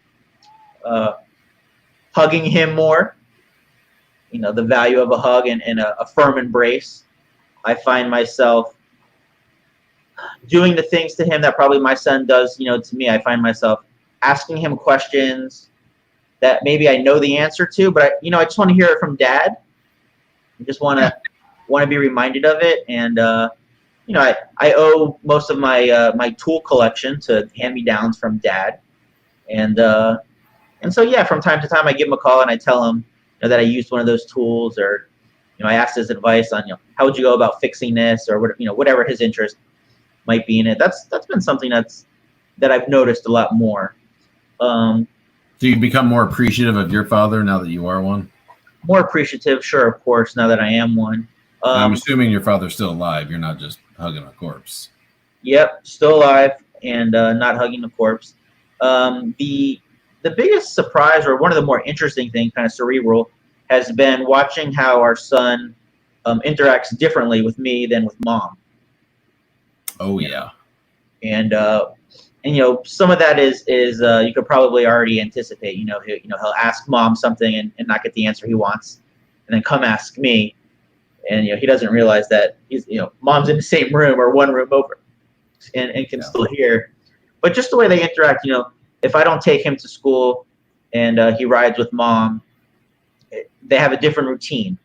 hugging him more. The value of a hug and a firm embrace. I find myself doing the things to him that probably my son does, to me. I find myself asking him questions that maybe I know the answer to, but I just want to hear it from Dad. I just want to be reminded of it, and I owe most of my tool collection to hand-me-downs from Dad, and so yeah, from time to time I give him a call and I tell him that I used one of those tools, or I asked his advice on how would you go about fixing this, or whatever his interest might be in it. That's been something that I've noticed a lot more. Do you become more appreciative of your father now that you are one? More appreciative, sure, of course, now that I am one. I'm assuming your father's still alive. You're not just hugging a corpse. Yep, still alive and not hugging a corpse. The biggest surprise, or one of the more interesting things, kind of cerebral, has been watching how our son interacts differently with me than with Mom. Oh yeah. And some of that is you could probably already anticipate. He'll ask Mom something and not get the answer he wants, and then come ask me, and he doesn't realize that he's Mom's in the same room or one room over, and can still hear. But just the way they interact, if I don't take him to school and he rides with Mom, they have a different routine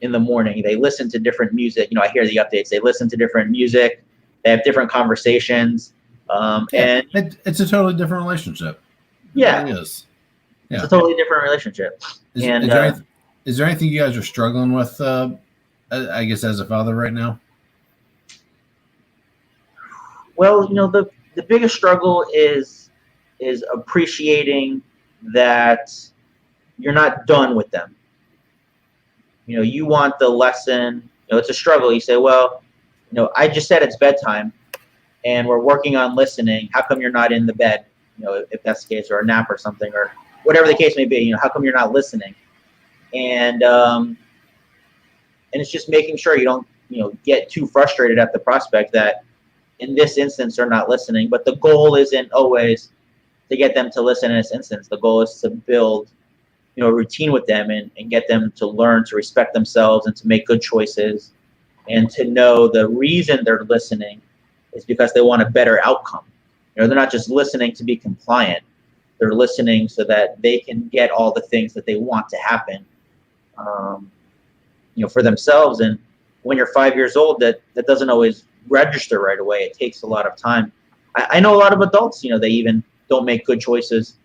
in the morning. They listen to different music. I hear the updates. They listen to different music. They have different conversations. And it's a totally different relationship. Yeah, it really is. Yeah. It's a totally different relationship. Is there anything you guys are struggling with, I guess, as a father right now? Well, the biggest struggle is appreciating that you're not done with them. You want the lesson. It's a struggle. You say, well, I just said it's bedtime, and we're working on listening. How come you're not in the bed? If that's the case, or a nap or something, or whatever the case may be. How come you're not listening? And it's just making sure you don't get too frustrated at the prospect that in this instance they're not listening. But the goal isn't always to get them to listen in this instance. The goal is to build a routine with them and get them to learn to respect themselves and to make good choices, and to know the reason they're listening is because they want a better outcome. They're not just listening to be compliant. They're listening so that they can get all the things that they want to happen, for themselves. And when you're 5 years old, that doesn't always register right away. It takes a lot of time. I know a lot of adults, they even don't make good choices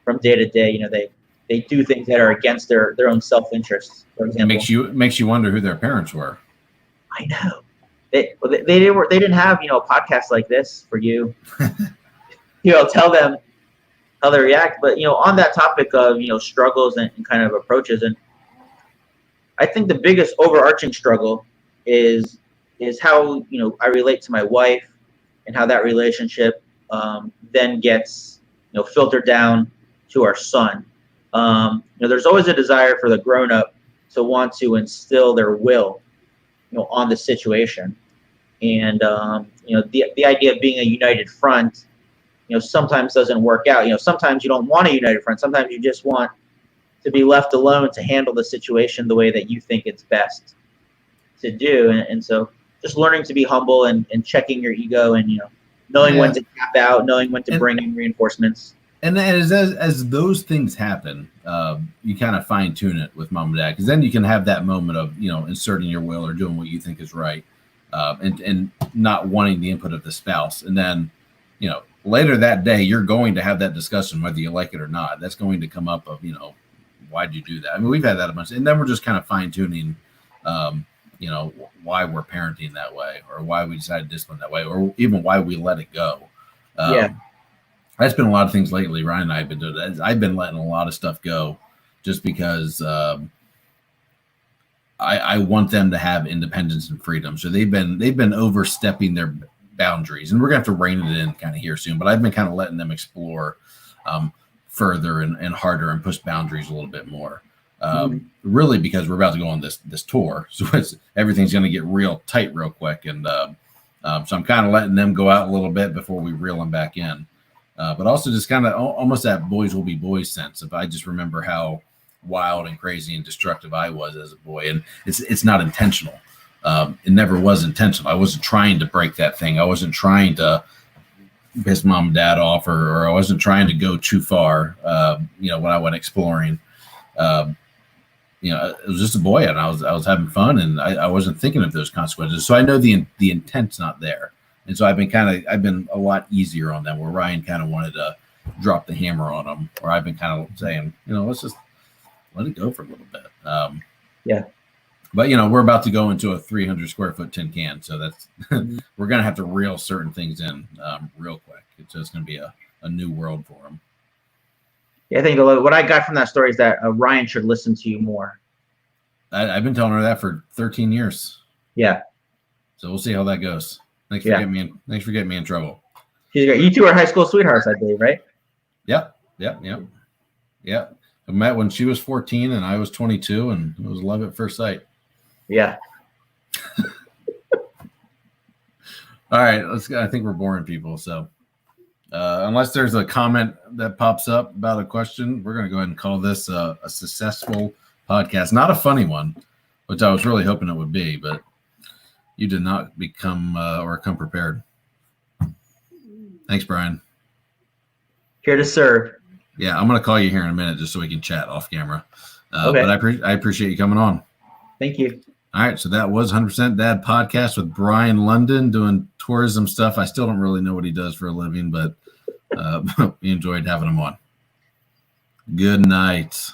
from day to day. They do things that are against their own self-interest. For example, it makes you wonder who their parents were. I know. They didn't have a podcast like this for you. Tell them how they react. But on that topic of struggles and kind of approaches, and I think the biggest overarching struggle is how I relate to my wife, and how that relationship then gets filtered down to our son. There's always a desire for the grown-up to want to instill their will, on the situation. And, the idea of being a united front, sometimes doesn't work out. Sometimes you don't want a united front. Sometimes you just want to be left alone to handle the situation the way that you think it's best to do. And so just learning to be humble and checking your ego and, knowing when to tap out, knowing when to bring in reinforcements. And as those things happen, you kind of fine tune it with mom and dad, because then you can have that moment of, inserting your will or doing what you think is right, and not wanting the input of the spouse. And then, later that day, you're going to have that discussion, whether you like it or not. That's going to come up of, why'd you do that? I mean, we've had that a bunch. And then we're just kind of fine tuning, why we're parenting that way, or why we decided to discipline that way, or even why we let it go. That's been a lot of things lately. Ryan and I have been doing that. I've been letting a lot of stuff go just because I want them to have independence and freedom. So they've been overstepping their boundaries, and we're gonna have to rein it in kind of here soon. But I've been kind of letting them explore further and harder and push boundaries a little bit more. Really, because we're about to go on this tour, so everything's gonna get real tight real quick, and so I'm kind of letting them go out a little bit before we reel them back in. But also just kind of almost that boys will be boys sense. If I just remember how wild and crazy and destructive I was as a boy, and it's not intentional. It never was intentional. I wasn't trying to break that thing. I wasn't trying to piss mom and dad off, or I wasn't trying to go too far. When I went exploring, it was just a boy, and I was having fun, and I wasn't thinking of those consequences. So I know the intent's not there. And so I've been a lot easier on them, where Ryan kind of wanted to drop the hammer on them, or I've been kind of saying, let's just let it go for a little bit. But we're about to go into a 300 square foot tin can, so that's we're gonna have to reel certain things in real quick. It's just gonna be a new world for them. Yeah, I think what I got from that story is that Ryan should listen to you more. I've been telling her that for 13 years. Yeah. So we'll see how that goes. Thanks for getting me in trouble. She's great. You two are high school sweethearts, I believe, right? Yep. I met when she was 14 and I was 22, and it was love at first sight. Yeah. All right, I think we're boring people. So unless there's a comment that pops up about a question, we're going to go ahead and call this a successful podcast. Not a funny one, which I was really hoping it would be, but you did not come prepared. Thanks, Brian. Here to serve. Yeah, I'm going to call you here in a minute just so we can chat off camera. Okay. But I appreciate you coming on. Thank you. All right, so that was 100% Dad Podcast with Brian London doing tourism stuff. I still don't really know what he does for a living, but we enjoyed having him on. Good night.